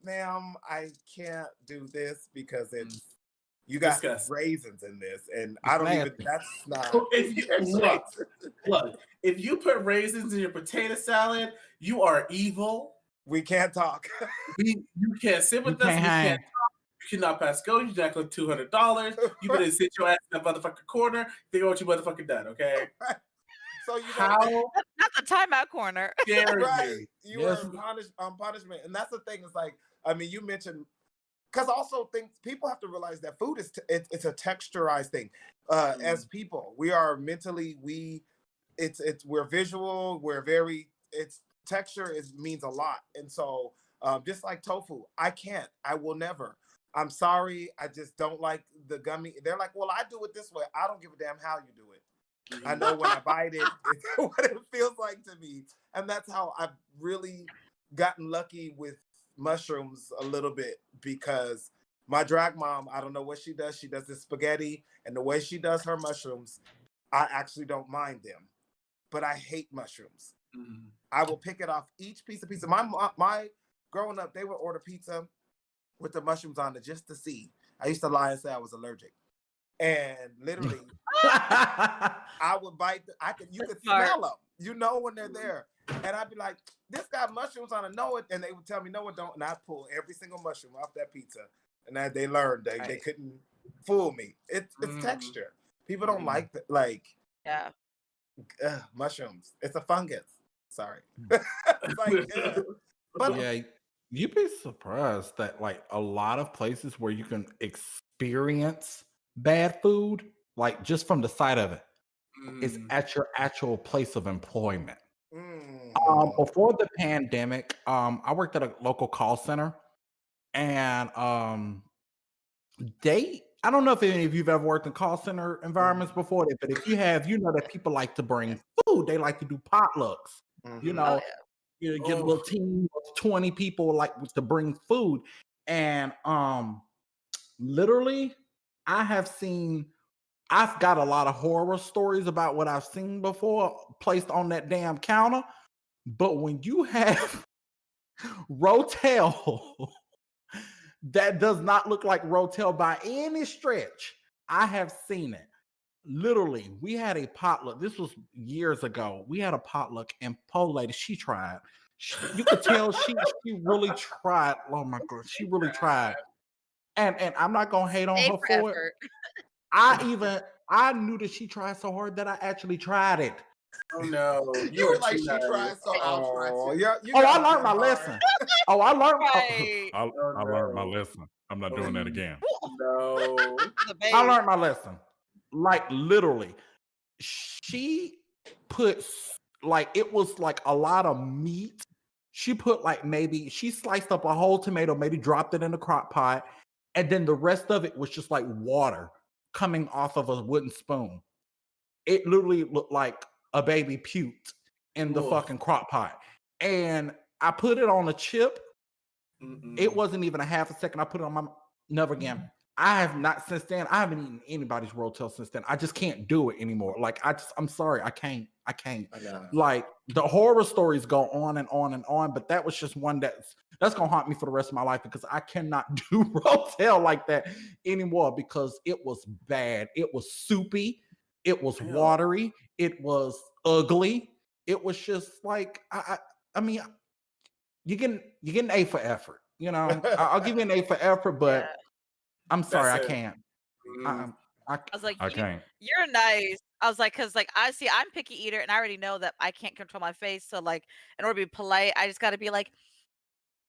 ma'am, I can't do this because it's you got raisins in this, and I don't even. That's not. If you look, if you put raisins in your potato salad, you are evil. We can't talk. You can't sit with us. We can't talk. You cannot pass go. You jack like $200. You better sit your ass in that motherfucking corner. Think about what you motherfucking done, okay? So how not the timeout corner. Right. You are punishment. And that's the thing, is like, I mean, you mentioned because also people have to realize that food is it's a texturized thing. As people, we are mentally we're visual. We're very texture means a lot, and so just like tofu, I will never. I'm sorry, I just don't like the gummy. They're like, well, I do it this way. I don't give a damn how you do it. I know when I bite it, it's what it feels like to me, and that's how I've really gotten lucky with mushrooms a little bit, because my drag mom, I don't know what she does. She does this spaghetti, and the way she does her mushrooms, I actually don't mind them, but I hate mushrooms. I will pick it off each piece of pizza. My growing up, they would order pizza with the mushrooms on it just to see. I used to lie and say I was allergic, and literally, I would bite. You could smell them. You know when they're there, and I'd be like, "This got mushrooms on it." No, it, and they would tell me, "No, it don't." And I pull every single mushroom off that pizza, and as they learned, they couldn't fool me. It's texture. People don't like mushrooms. It's a fungus. Sorry. But yeah, you'd be surprised that like a lot of places where you can experience bad food, like just from the sight of it, is at your actual place of employment. Before the pandemic, I worked at a local call center, and I don't know if any of you've ever worked in call center environments before, but if you have, you know that people like to bring food. They like to do potlucks. You know, you get a little team of 20 people like to bring food. And literally, I've got a lot of horror stories about what I've seen before placed on that damn counter. But when you have Rotel that does not look like Rotel by any stretch, I have seen it. Literally, we had a potluck. This was years ago. We had a potluck, and Pole Lady, she tried. You could tell she really tried. Oh my God, she really tried. And I'm not gonna hate on her for it. I knew that she tried so hard that I actually tried it. Oh no, you were like, she tried, so I'll try too. I learned my lesson. I learned. I learned my lesson. I'm not doing that again. No, I learned my lesson. Like literally, she put like it was like a lot of meat. She put like she sliced up a whole tomato, maybe dropped it in the crock pot, and then the rest of it was just like water coming off of a wooden spoon. It literally looked like a baby puked in the fucking crock pot. And I put it on a chip. It wasn't even a half a second. I put it on my never again. I have not since then. I haven't eaten anybody's Rotel since then. I just can't do it anymore. Like I'm sorry. I can't. Like the horror stories go on and on and on, but that was just one that's gonna haunt me for the rest of my life because I cannot do Rotel like that anymore because it was bad. It was soupy. It was watery. It was ugly. It was just like I mean, you get an A for effort. You know, I'll give you an A for effort, but I'm sorry, I can't. I was like, I can't. You're nice. I was like, because like I'm picky eater, and I already know that I can't control my face. So like, in order to be polite, I just got to be like,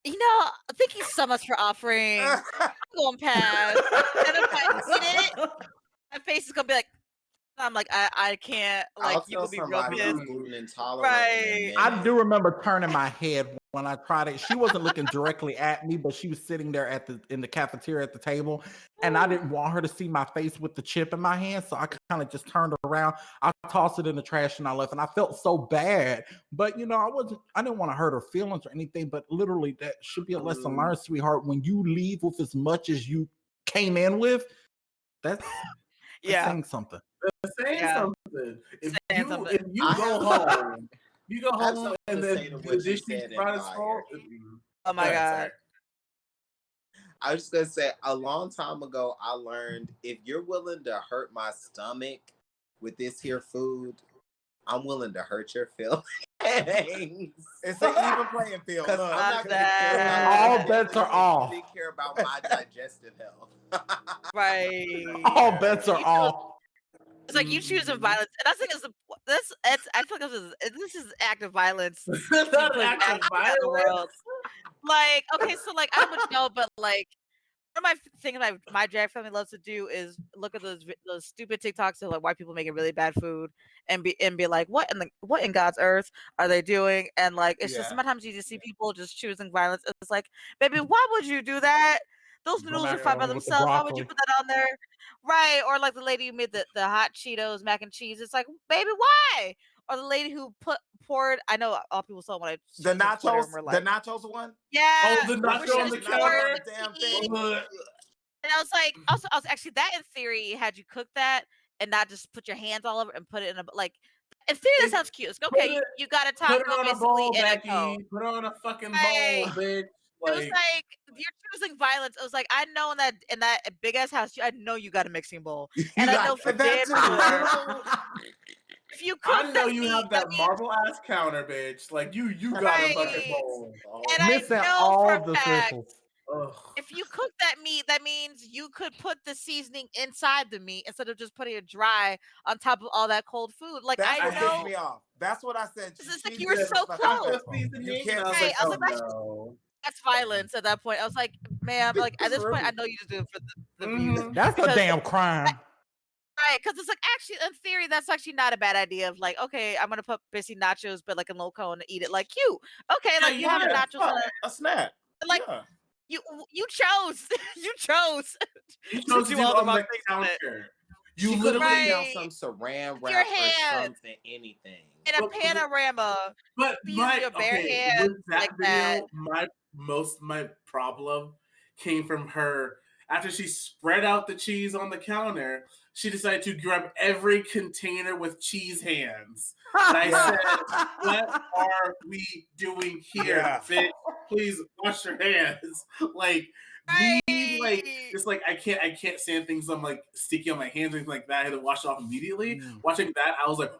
thank you so much for offering. I'm going pass, and if I eat it, my face is gonna be like. I'm like, I can't, like, you will be real pissed. Gluten intolerant. Right. I do remember turning my head when I tried it. She wasn't looking directly at me, but she was sitting there in the cafeteria at the table, and I didn't want her to see my face with the chip in my hand, so I kind of just turned around. I tossed it in the trash and I left, and I felt so bad. But I didn't want to hurt her feelings or anything. But literally, that should be a lesson learned, sweetheart. When you leave with as much as you came in with, that's saying something. Saying something. If you go home, and then the dish is fried as full. Oh my God. I was just gonna say, a long time ago, I learned if you're willing to hurt my stomach with this here food, I'm willing to hurt your feelings. It's an even playing field. I'm not gonna care about all bets are off. I care about my digestive health. Right. All bets are off. It's like you choosing violence, and I think I feel like this is act of violence. That's an act of violence. Like, okay, so like I don't know, but like one of my things my drag family loves to do is look at those stupid TikToks of like white people making really bad food and be like, what in God's earth are they doing? And like it's just sometimes you just see people just choosing violence. It's like, baby, why would you do that? Those noodles are fine by themselves. Why would you put that on there? Right. Or like the lady who made the hot Cheetos mac and cheese. It's like, baby, why? Or the lady who poured, I know all people saw when I the nachos one? Yeah. Oh, the nacho on the counter. Damn thing. And I was like, also actually that in theory, had you cook that and not just put your hands all over and put it in in theory, that sounds cute. It's okay, you got a taco put it on a bowl, Becky. Put it on a fucking bowl, bitch. It was like you're choosing violence. It was like I know in that big ass house, I know you got a mixing bowl, and I know for damn sure if you cook I know that you meat, have that marble ass counter, bitch. Like you got a bucket bowl. And Missing I know all for a the fact, circles. if you cook that meat, that means you could put the seasoning inside the meat instead of just putting it dry on top of all that cold food. Like That's I what know. pissed me off. That's what I said. It's like you were so close. You can't. Right. I was like, no. that's violence at that point. I was like, ma'am, like at this point, I know you just do it for the views. That's a damn crime. Right, because it's like actually in theory that's actually not a bad idea of like, okay, I'm gonna put busy nachos but like a low cone and eat it like cute. Okay, like you have nachos on a snack. Like you chose. You chose to do on the counter. You literally found some saran wrap your or hand something, anything. in a panorama. But your bare hand with that like video, that. my problem came from her after she spread out the cheese on the counter. She decided to grab every container with cheese hands. And I said, what are we doing here, bitch? Please wash your hands. Like, me, like, just like I can't stand things I'm like sticky on my hands or anything like that. I had to wash it off immediately. Watching that, I was like,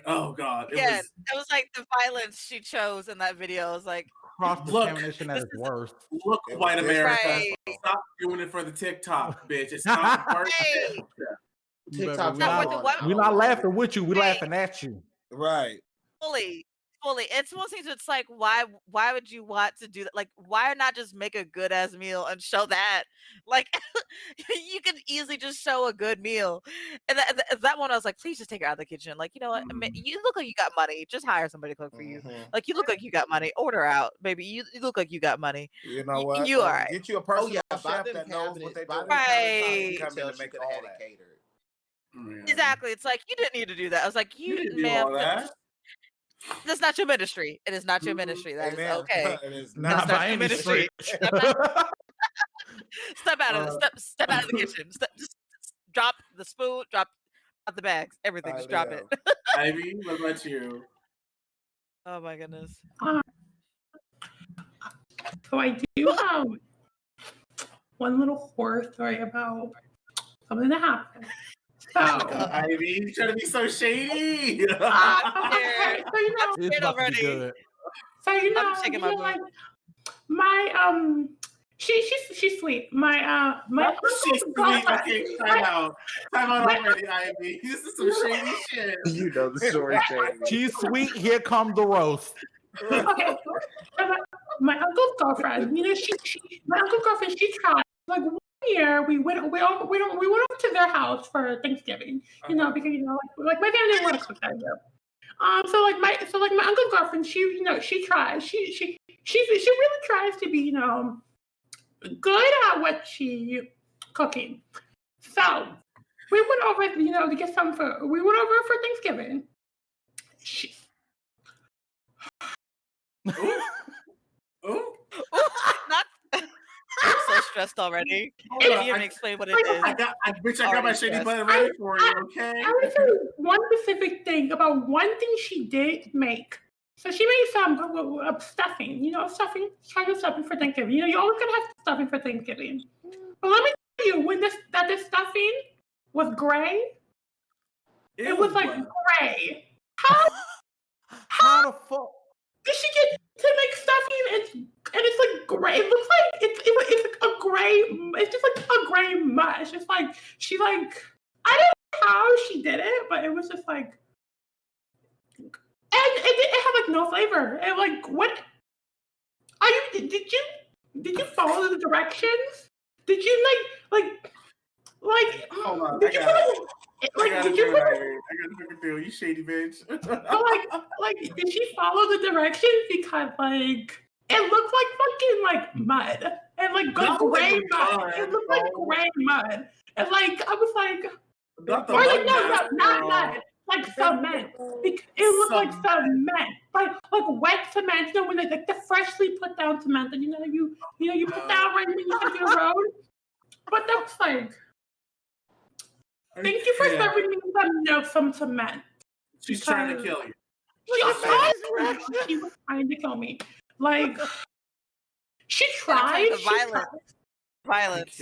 oh god. It was like the violence she chose in that video. I was like, cross-contamination at its worst. Look, white America, stop doing it for the TikTok, bitch. It's not part of TikTok. We're not laughing with you. We're laughing at you. Right. Fully. It's one thing. It's like why would you want to do that? Like why not just make a good ass meal and show that? Like you can easily just show a good meal. And that one I was like, please just take her out of the kitchen. Like, you know what? You look like you got money. Just hire somebody to cook for you. Like you look like you got money. Order out, baby. You look like you got money. You know what? You all right. Get you a personal chef that knows what they're doing. Right. Come in to make all that. Exactly. It's like you didn't need to do that. I was like, you didn't, ma'am. That's not your ministry. It is not your ministry. That is okay. It is not by any ministry. Step out of step out of the kitchen. Just drop the spoon. Drop the bags. Everything. Just drop it. Ivy, what about you? Oh my goodness. So I do one little horror story about something that happened. So, Ivy, you trying to be so shady. so you know, It's about to be good. So you know, I'm shaking my butt. my she's sweet. My She's sweet. Okay, time out already, Ivy. This is some shady shit. You know the story, shady. She's sweet. Here come the roast. Okay. My uncle's girlfriend, you know, my uncle's girlfriend, she tried. Like one year, we went up to their house for Thanksgiving, you know, because you know, like my family didn't want to cook that year. So my uncle's girlfriend, she, you know, she tries. She really tries to be, you know, good at what she cooking. So we went over, you know, to get some food. We went over for Thanksgiving. I'm so stressed already. You didn't even explain what it is. I got my shady button ready for you, okay? I want to tell you one specific thing about one thing she did make. So she made some stuffing, you know, child stuffing for Thanksgiving. You know, you always gotta have stuffing for Thanksgiving. But let me tell you, when this stuffing was gray, it was like gray. How the fuck did she get to make stuffing and it's like gray? It looks like it's like a gray. It's just like a gray mush. It's like she like I don't know how she did it, but it was just like, and it had like no flavor. And like what? Are you? Did you follow the directions? Did you like? Hold on, did you fucking feel you shady bitch. like did she follow the directions? Because like it looked like fucking like mud and like gray mud. It looked like gray mud. And like I was like, not mud, like cement. It looked like cement, like wet cement. You know when they like the freshly put down cement that you put down right when you get to the road. But that was like. Thank you for serving me some cement. She's trying to kill you. She was trying to kill me. Like, She Yeah, tried. the violence.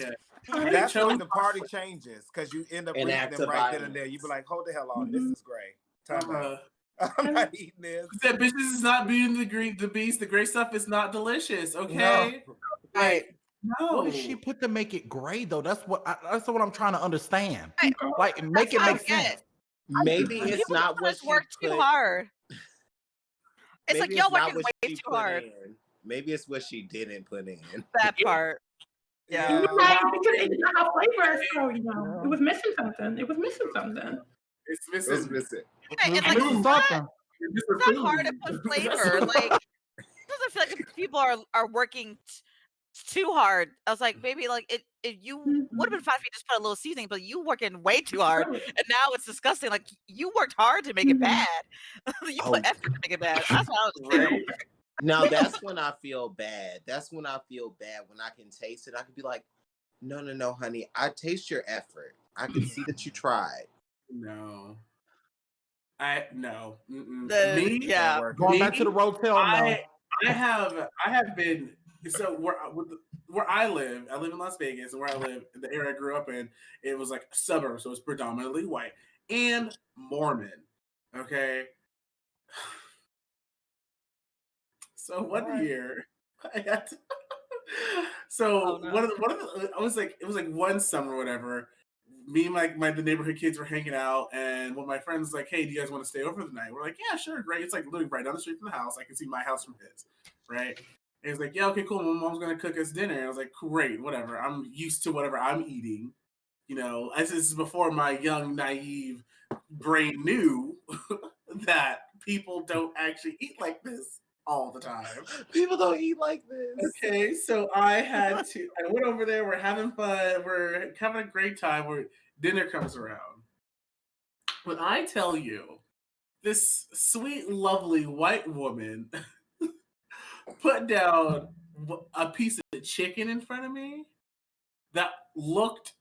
That's when the party changes because you end up An reaching act them of right then violence. and there. You be like, hold the hell on, this is great. Time out. Uh, I'm not eating this. That bitch, this is not Beauty and the Beast. The gray stuff is not delicious. Okay, Right. no. What did she put to make it gray though? That's what I'm trying to understand. Right. Like, make it what I make get. sense. Maybe it's People not what just she work too put. hard. It's like Maybe y'all it's not working what way she too put hard. in. Maybe it's what she didn't put in. That part. Yeah. Right, because it's not a flavor, so you know, it was missing something. It was missing something. It's It's missing. missing. It's like Missing it's something. not hard to put flavor. Like it doesn't feel like people are working too hard. I was like, maybe like it you would have been fine if you just put a little seasoning, but you working way too hard, and now it's disgusting. Like you worked hard to make it bad. You put effort to make it bad. That's what I was saying. Now that's when I feel bad. That's when I feel bad when I can taste it. I can be like, no, honey. I taste your effort. I can see that you tried. No. No. Me? Yeah. Going back to the rotel now. I have been so where I live in Las Vegas, and where I live, the area I grew up in, it was like a suburb, so it's predominantly white and Mormon. Okay. So one year I had to, so one of the I was like, it was like one summer or whatever. Me and the neighborhood kids were hanging out, and one of my friends was like, "Hey, do you guys want to stay over the night?" We're like, "Yeah, sure, great." It's like literally right down the street from the house. I can see my house from his, right? And he's like, "Yeah, okay, cool. My mom's gonna cook us dinner." And I was like, "Great, whatever. I'm used to whatever I'm eating." You know, as this is before my young, naive brain knew that people don't actually eat like this all the time. People don't eat like this. Okay, so I went over there, we're having fun, we're having a great time, dinner comes around. When I tell you, this sweet, lovely white woman put down a piece of chicken in front of me that looked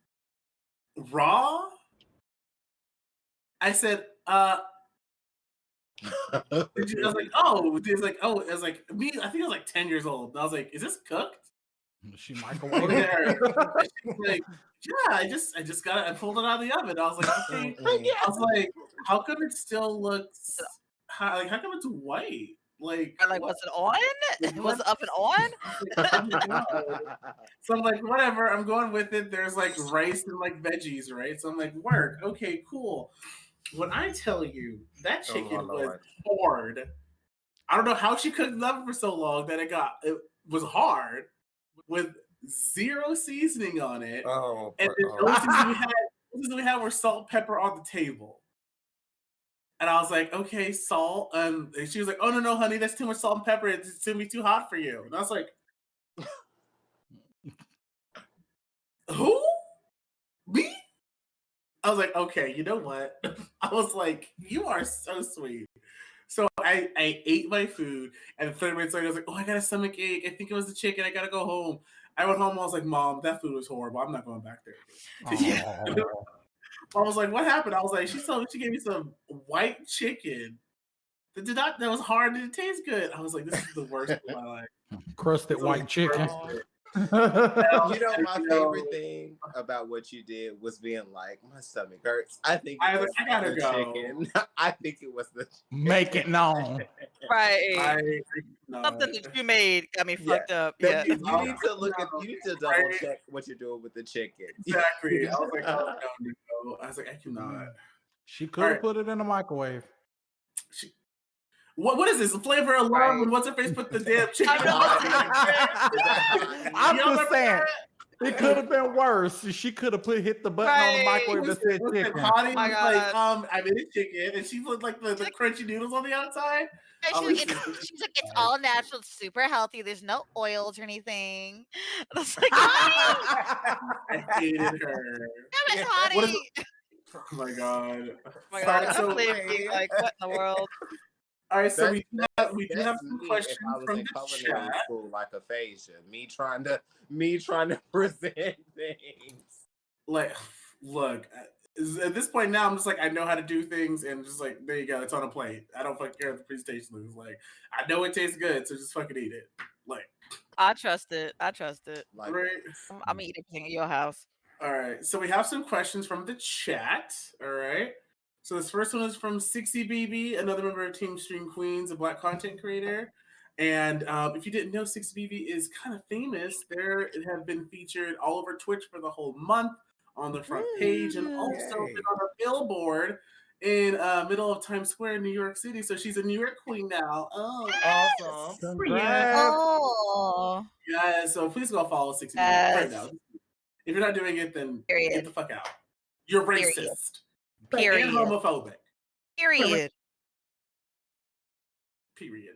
raw. I said, I was like, oh, it was like me. I think I was like 10 years old. And I was like, is this cooked? She microwaved. She's like, yeah, I just got it. I pulled it out of the oven. I was like, okay. I was like, how come it still looks? How come it's white? Like was it on? Was the oven on? So I'm like, whatever. I'm going with it. There's like rice and like veggies, right? So I'm like, work. Okay, cool. When I tell you that chicken was hard, I don't know how she cooked the oven for so long that it was hard with zero seasoning on it. And the only seasoning we had were salt, pepper on the table. And I was like, okay, salt. And she was like, oh no, honey, that's too much salt and pepper. It's gonna be too hot for you. And I was like, who? Me? I was like, okay, you know what? I was like, you are so sweet. So I ate my food, and 30 minutes later, I was like, oh, I got a stomach ache. I think it was the chicken. I gotta go home. I went home. I was like, Mom, that food was horrible. I'm not going back there. I was like, what happened? I was like, she gave me some white chicken that was hard and it tastes good. I was like, this is the worst of my life. Crusted white chicken. You know, my favorite thing about what you did was being like, my stomach hurts. I think I gotta go. Chicken. I think it was the chicken. Make it known. Right. Something that you made got me fucked up. Yeah. You need to you need to double check what you're doing with the chicken. Exactly. I was like, oh no. I was like, I cannot. She could have put it in the microwave. What is this? The flavor of love? When what's her face put the damn chicken? I'm just saying, it could have been worse. She could have hit the button on the microwave that said chicken. Connie was like, I made a chicken, and she put like the crunchy noodles on the outside. She's like, it's all natural, it's super healthy. There's no oils or anything. I was like, I hated her. Damn it, Connie. Oh my god. Oh my god. So, like, what in the world? All right, so we do have some questions from the chat. School like aphasia, me trying to present things. Like, look, at this point now, I'm just like, I know how to do things, and just like, there you go, it's on a plate. I don't fucking care what the presentation looks like. I know it tastes good, so just fucking eat it. Like, I trust it. I trust it. Like, Right. I'm gonna eat everything at your house. All right. So we have some questions from the chat. All right. So this first one is from 60BB, another member of Team Stream Queens, a Black content creator. And if you didn't know, 60BB is kind of famous. There have been featured all over Twitch for the whole month on the front page, and also been on a billboard in middle of Times Square in New York City. So she's a New York queen now. Oh, Awesome. Congrats. Oh, yeah. So please go follow 60BB right yes. now. If you're not doing it, then get Period. the fuck out. You're Period. racist. Period. And homophobic. Period. Period.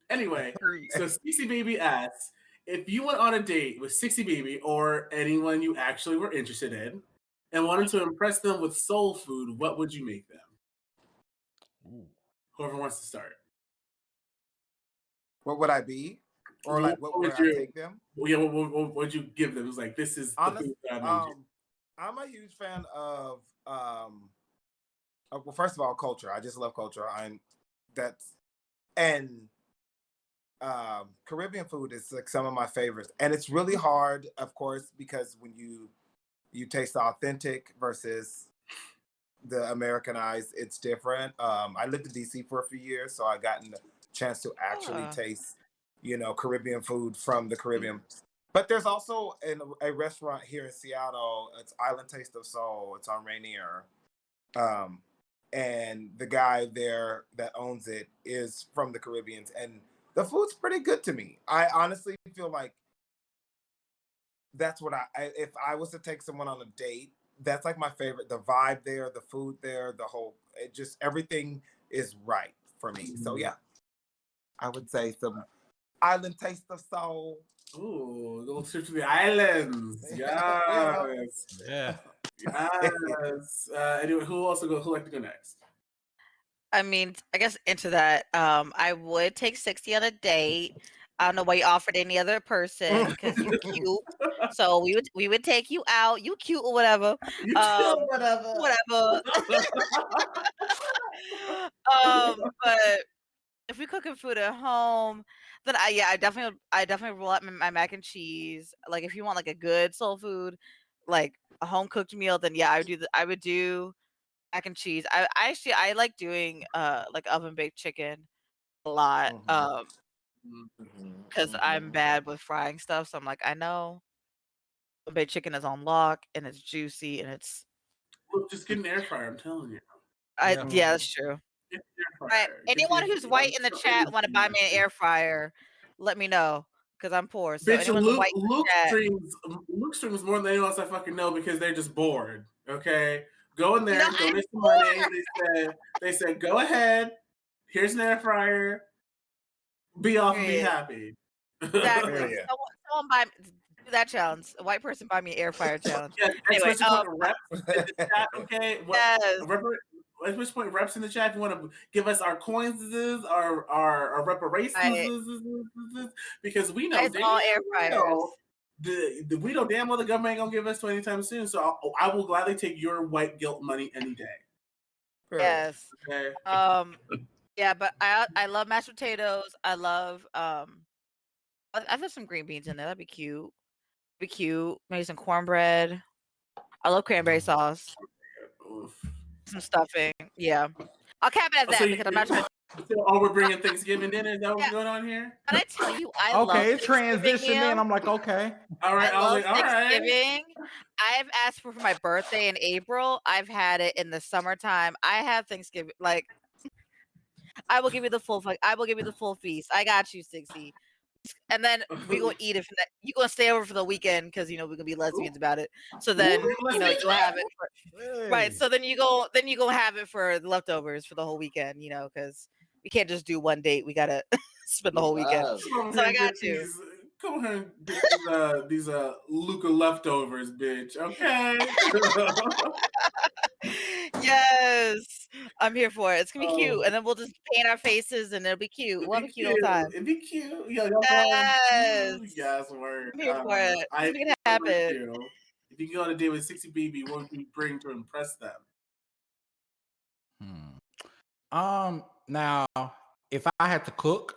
Anyway, so 60BB asks, if you went on a date with 60BB or anyone you actually were interested in and wanted to impress them with soul food, what would you make them? Ooh. Whoever wants to start. What would I be? Or like, what would I take them? Well, yeah, what would you give them? It was like, this is the food that I made you. I'm a huge fan of well, first of all, culture. I just love culture. Caribbean food is like some of my favorites. And it's really hard, of course, because when you taste the authentic versus the Americanized, it's different. I lived in DC for a few years, so I gotten the chance to actually taste, Caribbean food from the Caribbean. But there's also a restaurant here in Seattle. It's Island Taste of Soul. It's on Rainier. And the guy there that owns it is from the Caribbean. And the food's pretty good to me. I honestly feel like that's what if I was to take someone on a date, that's like my favorite. The vibe there, the food there, everything is right for me. So yeah, I would say some Island Taste of Soul. Ooh, go to the islands. Yes. Yeah. Yes. Anyway, who like to go next? I mean, I guess into that, I would take 60 on a date. I don't know why you offered any other person because you cute. So we would take you out. You cute or whatever. You cute, whatever. But if we cooking food at home, then I definitely roll out my mac and cheese. Like if you want like a good soul food, like a home cooked meal, then yeah, I would do mac and cheese. I like doing like oven baked chicken a lot. Because I'm bad with frying stuff, so I'm like, I know oven baked chicken is on lock and it's juicy and it's. Look, just get an air fryer. I'm telling you. Yeah, that's true. Right. Anyone who's white in the chat want to buy me an air fryer, let me know because I'm poor. So bitch, Luke streams more than anyone else I fucking know because they're just bored. Okay, go in there, donate some money. They said, go ahead. Here's an air fryer. Be off and be happy. Exactly. Someone do that challenge. A white person buy me an air fryer challenge. Yes, anyway, reps in the chat, okay? At which point, reps in the chat, if you want to give us our coins, our reparations, because we know it's all air fryers. We know damn well the government ain't gonna give us to anytime soon. So I will gladly take your white guilt money any day. Yes. Okay. Yeah, but I love mashed potatoes. I love I have some green beans in there. That'd be cute. Maybe some cornbread. I love cranberry sauce. Some stuffing. Yeah. I'll cap it at that because I'm not trying to. So, we're bringing Thanksgiving dinner. Is that what's going on here? Can I tell you, I love transition in. I'm like, okay. All right. I love all Thanksgiving. right. I've asked for my birthday in April. I've had it in the summertime. I have Thanksgiving. Like, I will give you the full feast. I got you, 60. And then we gonna eat it. You gonna stay over for the weekend because we're gonna be lesbians about it. So then you'll have it. Right. So then you go have it for the leftovers for the whole weekend. Because we can't just do one date. We gotta spend the whole weekend. So I got you. Come on, these Luca leftovers, bitch. Okay. Yes, I'm here for it. It's gonna be cute, and then we'll just paint our faces, and it'll be cute. We'll have a cute old time. It'd be cute. Yeah, yes, word. I'm here for it. It's gonna happen. If you go on a date with 60BB, what would you bring to impress them? Now, if I had to cook,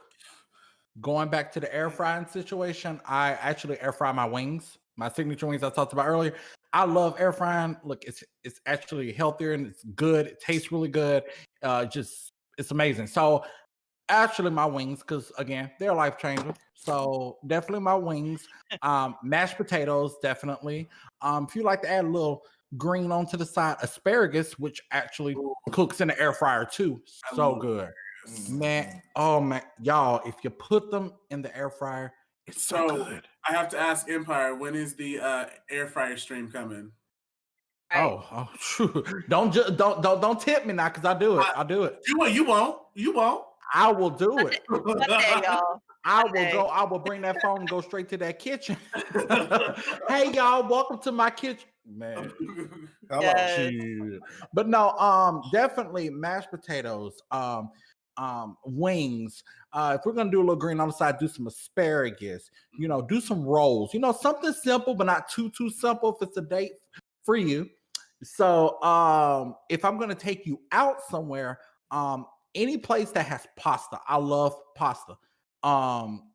going back to the air frying situation, I actually air fry my wings, my signature wings I talked about earlier. I love air frying. Look, it's actually healthier and it's good. It tastes really good. Just it's amazing. So actually my wings, because again, they're life changer. So definitely my wings. Mashed potatoes, definitely. If you like to add a little green onto the side, asparagus, which actually cooks in the air fryer too. So good. Man, oh man, y'all, if you put them in the air fryer, it's so good. I have to ask Empire, when is the air fryer stream coming? Oh, true. Don't tip me now, because I'll do it. I'll do it. You won't. I will do it. Monday, y'all. I will bring that phone and go straight to that kitchen. Hey y'all, welcome to my kitchen. Man. Hello. Yes. But no, definitely mashed potatoes, wings. If we're gonna do a little green on the side, do some asparagus, do some rolls, something simple, but not too simple if it's a date for you. So if I'm gonna take you out somewhere, any place that has pasta, I love pasta.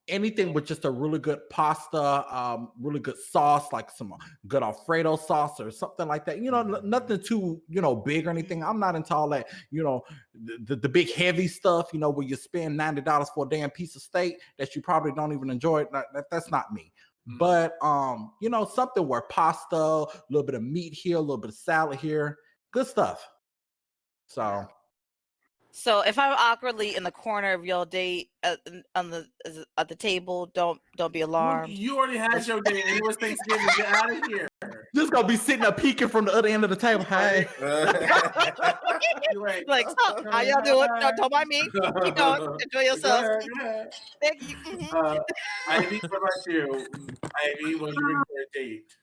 Anything with just a really good pasta, really good sauce, like some good Alfredo sauce or something like that. Nothing too, big or anything. I'm not into all that, the big heavy stuff, where you spend $90 for a damn piece of steak that you probably don't even enjoy. That's not me. But something where pasta, a little bit of meat here, a little bit of salad here, good stuff. So if I'm awkwardly in the corner of your date at the table, don't be alarmed. You already had your date, and it was Thanksgiving. Get out of here. Just gonna be sitting up peeking from the other end of the table. Hey, like, so, how y'all doing? No, don't mind me. Keep going. Enjoy yourself. Go ahead. Thank you. Ivy, what about you? Ivy, when you bring for a date?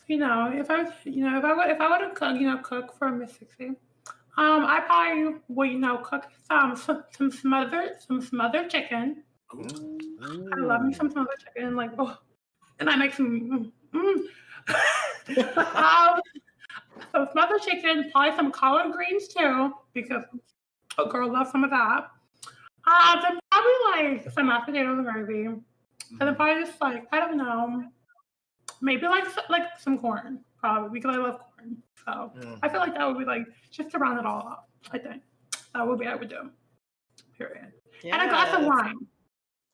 If I were to cook for Miss 60, I probably would, cook some smothered chicken. I love me some smothered chicken, and I make some some smothered chicken, probably some collard greens too, because a girl loves some of that. Then probably some mashed potatoes and gravy, and then probably just I don't know, maybe some corn, probably, because I love corn. So I feel like that would be just to round it all up. I think that would be what I would do. Period. Yes. And a glass of wine.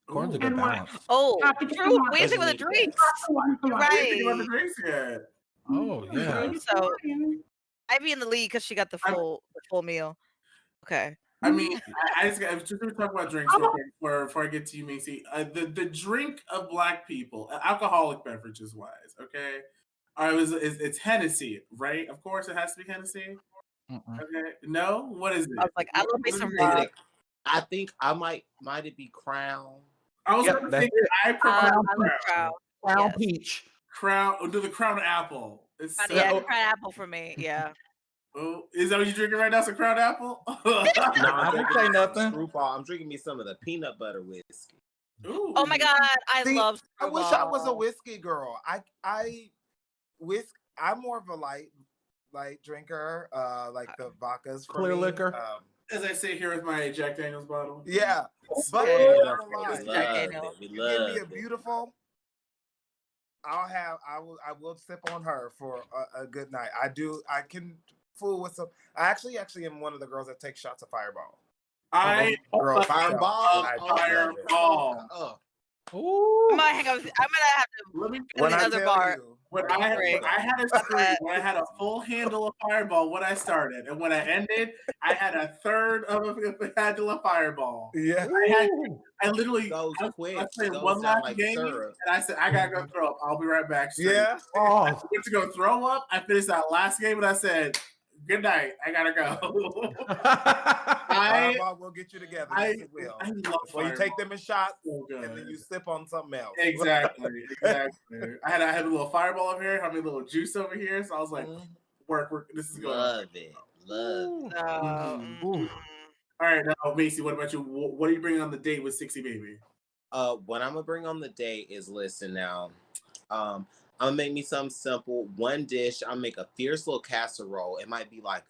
Corn's a good balance. Oh, true. What do you think with the drinks? Right. What the drinks yet? Oh yeah. So I'd be in the lead because she got the full meal. Okay. I mean, I just to talk about drinks real quick before I get to you, Macy. The drink of Black people, alcoholic beverages wise, okay. It's Hennessy, right? Of course, it has to be Hennessy. Okay, no, what is it? I was like, I love me some rum. I think might it be Crown? I was thinking I prefer Crown Peach. Do the Crown Apple. Crown Apple for me. Yeah. Oh, is that what you're drinking right now? Some Crown Apple? No, I didn't say nothing. I'm drinking me some of the peanut butter whiskey. Ooh. Oh my God, I love. I wish I was a whiskey girl. I'm more of a light drinker, like the vodkas. Clear liquor. As I sit here with my Jack Daniels bottle. Yeah, but you give me a beautiful. I will sip on her for a good night. I can fool with some. I actually am one of the girls that takes shots of Fireball. Fireball. Ooh. I'm gonna have to. Let me when another bar. When I had a full handle of Fireball when I started, and when I ended, I had a third of a handle of Fireball. Yeah, I literally I played one last game, and I said I gotta go throw up. I'll be right back. Straight. Yeah, I went to go throw up. I finished that last game, and I said, "Good night. I gotta go." Fireball will get you together. I love Fireball. You take them in shots, and then you sip on something else. Exactly. I had a little Fireball over here, having a little juice over here, so I was like, "Work. This is good." Love it. All right, now Macy, what about you? What are you bringing on the date with 60 Baby? What I'm gonna bring on the date is, listen now. I'm gonna make me something simple. One dish. I'll make a fierce little casserole. It might be like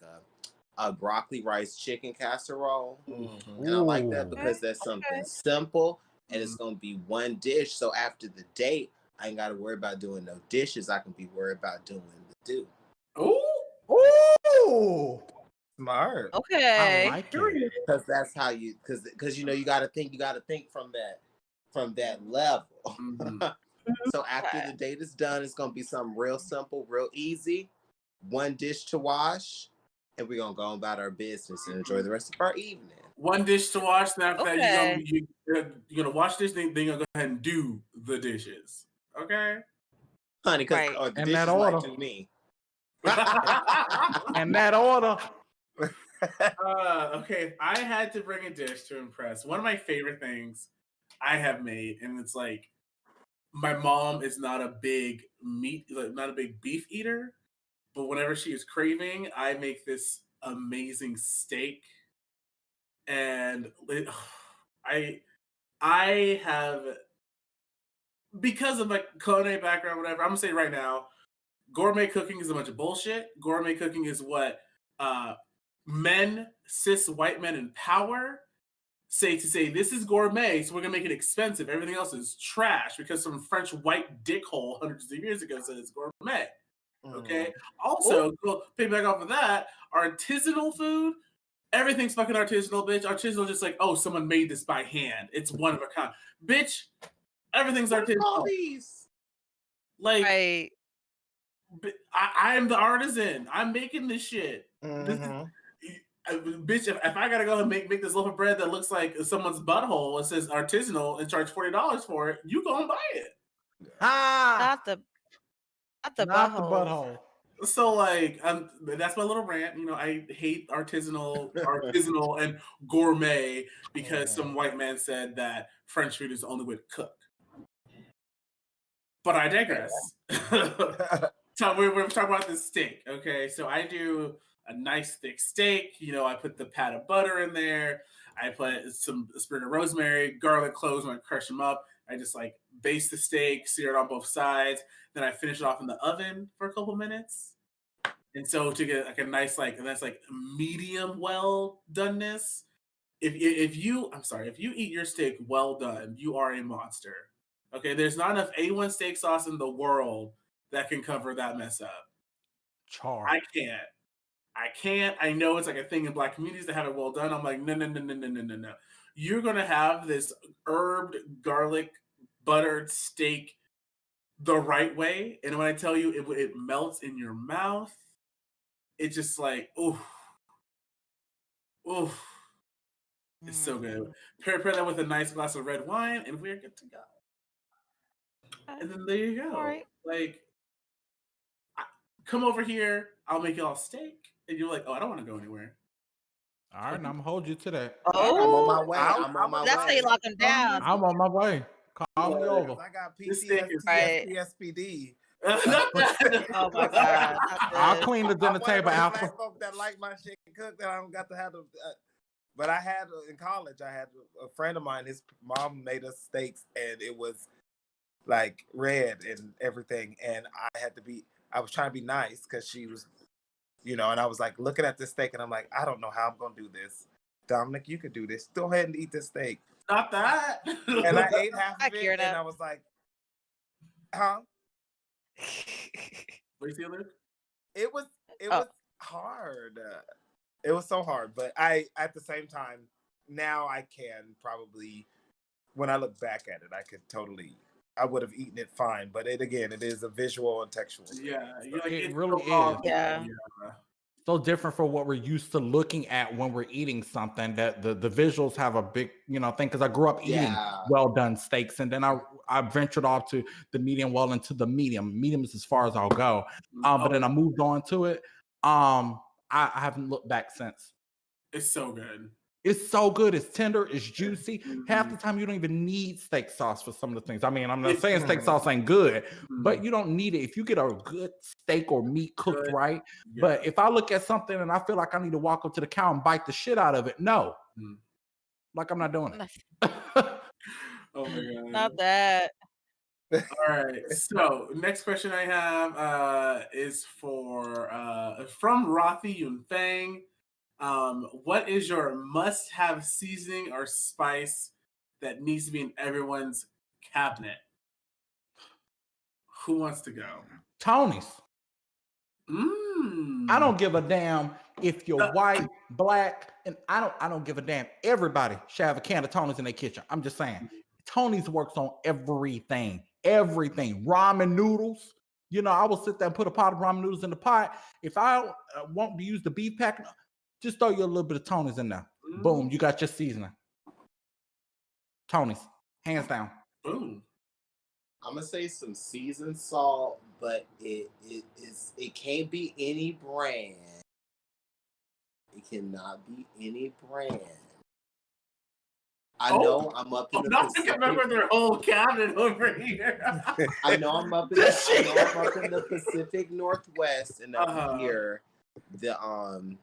a broccoli rice chicken casserole. And I like that because that's something simple, and it's gonna be one dish. So after the date, I ain't gotta worry about doing no dishes. I can be worried about doing the do. Ooh, Smart. I Okay. like it. Because that's how you, because you know you gotta think from that level. Mhm. So after Okay. the date is done, it's gonna be something real simple, real easy. One dish to wash, and we're gonna go about our business and enjoy the rest of our evening. One dish to wash. Then after that, Okay. you're gonna wash this thing. Then you're gonna go ahead and do the dishes. Okay. Honey, because Right. the In that dishes like order. to me. In that order. Okay, if I had to bring a dish to impress, one of my favorite things I have made, and it's like my mom is not a big not a big beef eater, but whenever she is craving, I make this amazing steak, and I have, because of my culinary background, whatever. I'm gonna say right now, gourmet cooking is a bunch of bullshit. Gourmet cooking is what uh, cis white men in power say this is gourmet, so we're gonna make it expensive. Everything else is trash because some French white dickhole hundreds of years ago said it's gourmet. Okay. Also, go piggyback off of that, artisanal food. Everything's fucking artisanal, bitch. Artisanal, just like, oh, someone made this by hand. It's one of a kind, bitch. Everything's What are all artisanal. these? Like, Right. I am the artisan. I'm making this shit. This is, bitch, if I gotta go and make this loaf of bread that looks like someone's butthole and says artisanal and charge $40 for it, you gonna buy it. Not the Not the butthole. butthole. So like, that's my little rant. You know, I hate artisanal and gourmet because some white man said that French food is the only way to cook. But I digress. So we're talking about this steak, okay? So I do a nice thick steak. You know, I put the pat of butter in there. I put a sprig of rosemary, garlic cloves, and I crush them up. I just like baste the steak, sear it on both sides. Then I finish it off in the oven for a couple minutes. And so to get like a nice medium well doneness. If you eat your steak well done, you are a monster. Okay, there's not enough A1 steak sauce in the world that can cover that mess up. Char. I can't. I know it's like a thing in Black communities that have it well done. I'm like, no. You're gonna have this herbed, garlic, buttered steak the right way, and when I tell you it melts in your mouth, it's just like, oof. It's so good. Pair that with a nice glass of red wine, and we're good to go. And then there you go. All right. Like, come over here. I'll make y'all steak, and you're like, oh, I don't want to go anywhere. All right, now I'm gonna hold you to that. Oh, I'm on my way. I'm on my way. that's how you lock them down. I'm on my way. Call me over. I got This steak is right. PTSD. Oh my god. I'll clean the dinner table after. Black folk that like my shit cooked that I don't got to have the. But I had in college. I had a friend of mine. His mom made us steaks, and it was like red and everything. And I was trying to be nice because she was, and I was like looking at this steak, and I'm like, I don't know how I'm gonna do this. Dominic, you could do this. Go ahead and eat this steak. Not that. And I ate half of it, and I was like, huh? What you Luke? It was hard. It was so hard, but at the same time, now I can probably, when I look back at it, I would have eaten it fine. But it is a visual and textual. Yeah, It really is. Yeah. So different from what we're used to looking at when we're eating something. That the visuals have a big thing, because I grew up eating well done steaks, and then I ventured off to the medium well into the medium. Medium is as far as I'll go. But then I moved on to it. I haven't looked back since. It's so good. It's so good. It's tender. It's juicy. Half the time, you don't even need steak sauce for some of the things. I mean, I'm not saying steak sauce ain't good, but you don't need it. If you get a good steak or meat cooked right. Yeah. But if I look at something and I feel like I need to walk up to the cow and bite the shit out of it, no. Like, I'm not doing it. Oh, my God. Not that. All right. So, next question I have is from Rothy Yunfang. What is your must-have seasoning or spice that needs to be in everyone's cabinet? Who wants to go? Tony's. I don't give a damn if you're white, black, and I don't give a damn. Everybody should have a can of Tony's in their kitchen. I'm just saying. Tony's works on everything. Everything. Ramen noodles. You know, I will sit there and put a pot of ramen noodles in the pot. If I want to use the beef pack, just throw you a little bit of Tony's in there. Boom, you got your seasoning. Tony's, hands down. Boom. I'm gonna say some seasoned salt, but it can't be any brand. It cannot be any brand. I know I'm up in the Pacific. I remember their whole cabinet over here. I know I'm up in the Pacific Northwest, and up here, the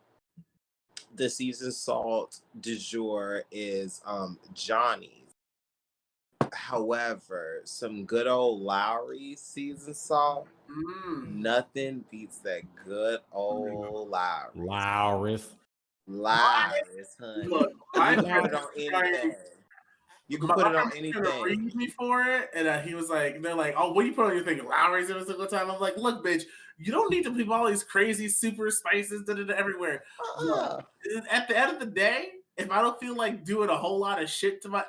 seasoned salt du jour is Johnny's. However, some good old Lowry seasoned salt, nothing beats that good old Lowry's. Lowry's, honey. Look, You can put it on anything. You can put it on anything. Read me for it, and he was like, "They're like, oh, what do you put on your thing? Lowry's every single time." I'm like, "Look, bitch, you don't need to put all these crazy super spices everywhere." At the end of the day, if I don't feel like doing a whole lot of shit to my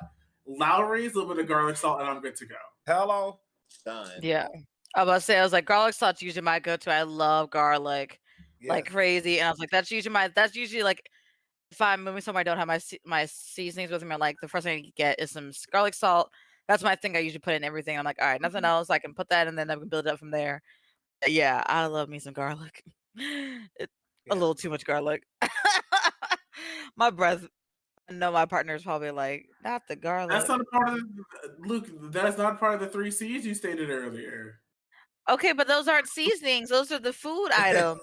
Lowry's, a little bit of garlic salt, and I'm good to go. Hello, done. Yeah, I was about to say, I was like, garlic salt's usually my go-to. I love garlic like crazy, and I was like, that's usually like. If I'm moving somewhere, I don't have my seasonings with me. I'm like, the first thing I get is some garlic salt. That's my thing. I usually put in everything. I'm like, all right, nothing else. I can put that, and then I can build it up from there. Yeah, I love me some garlic. A little too much garlic. My breath. I know my partner's probably like, not the garlic. That's not a part of Luke. That's not part of the 3 C's you stated earlier. Okay, but those aren't seasonings. Those are the food items.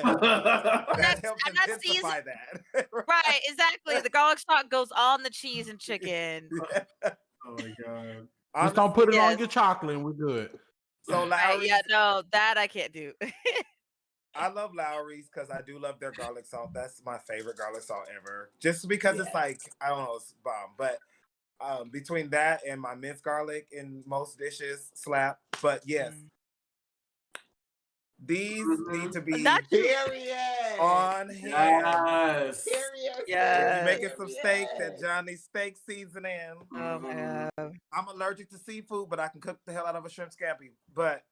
I'm not intensify that. Right, exactly. The garlic salt goes on the cheese and chicken. Oh my god! Just don't put it on your chocolate, and we're good. So Lowry's, yeah, no, that I can't do. I love Lowry's because I do love their garlic salt. That's my favorite garlic salt ever. Just because it's like, I don't know, it's bomb. But between that and my minced garlic in most dishes, slap. But yes. These need to be on hand. Yes. If you're making some steak, that Johnny's steak seasoning. Oh my god. I'm allergic to seafood, but I can cook the hell out of a shrimp scampi. But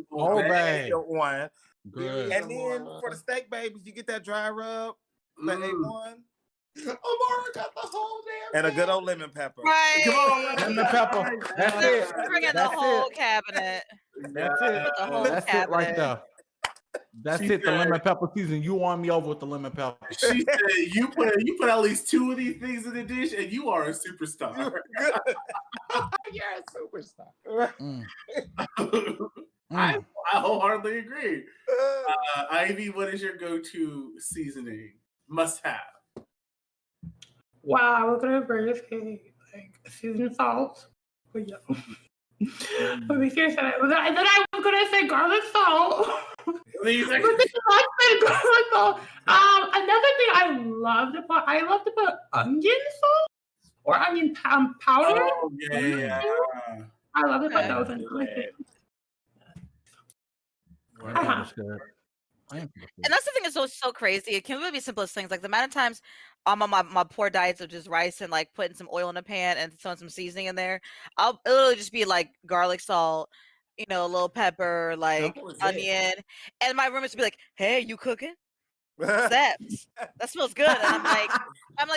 one. Good. And then for the steak babies, you get that dry rub, the A1. Amara got the whole damn and a good old lemon pepper. Right. Come on, lemon pepper. That's it. Bringing the whole cabinet. That's it. The whole That's cabinet. it right there. That's it. The lemon pepper season. You won me over with the lemon pepper. She said you put at least 2 of these things in the dish, and you are a superstar. You're a superstar. I wholeheartedly agree. Ivy, what is your go-to seasoning? Must have. Wow, I was gonna agree with like seasoned salt. But yeah. But be serious, then I was gonna say garlic salt. Garlic salt. Another thing I love to put onion salt or onion powder. Oh yeah. I love to put those in. And that's the thing that's so crazy. It can really be simplest things. Like the amount of times my poor diets of just rice and like putting some oil in a pan and throwing some seasoning in there. It'll literally just be like garlic salt, a little pepper, like onion. And my roommates would be like, "Hey, you cooking? What's that? That smells good." And I'm like,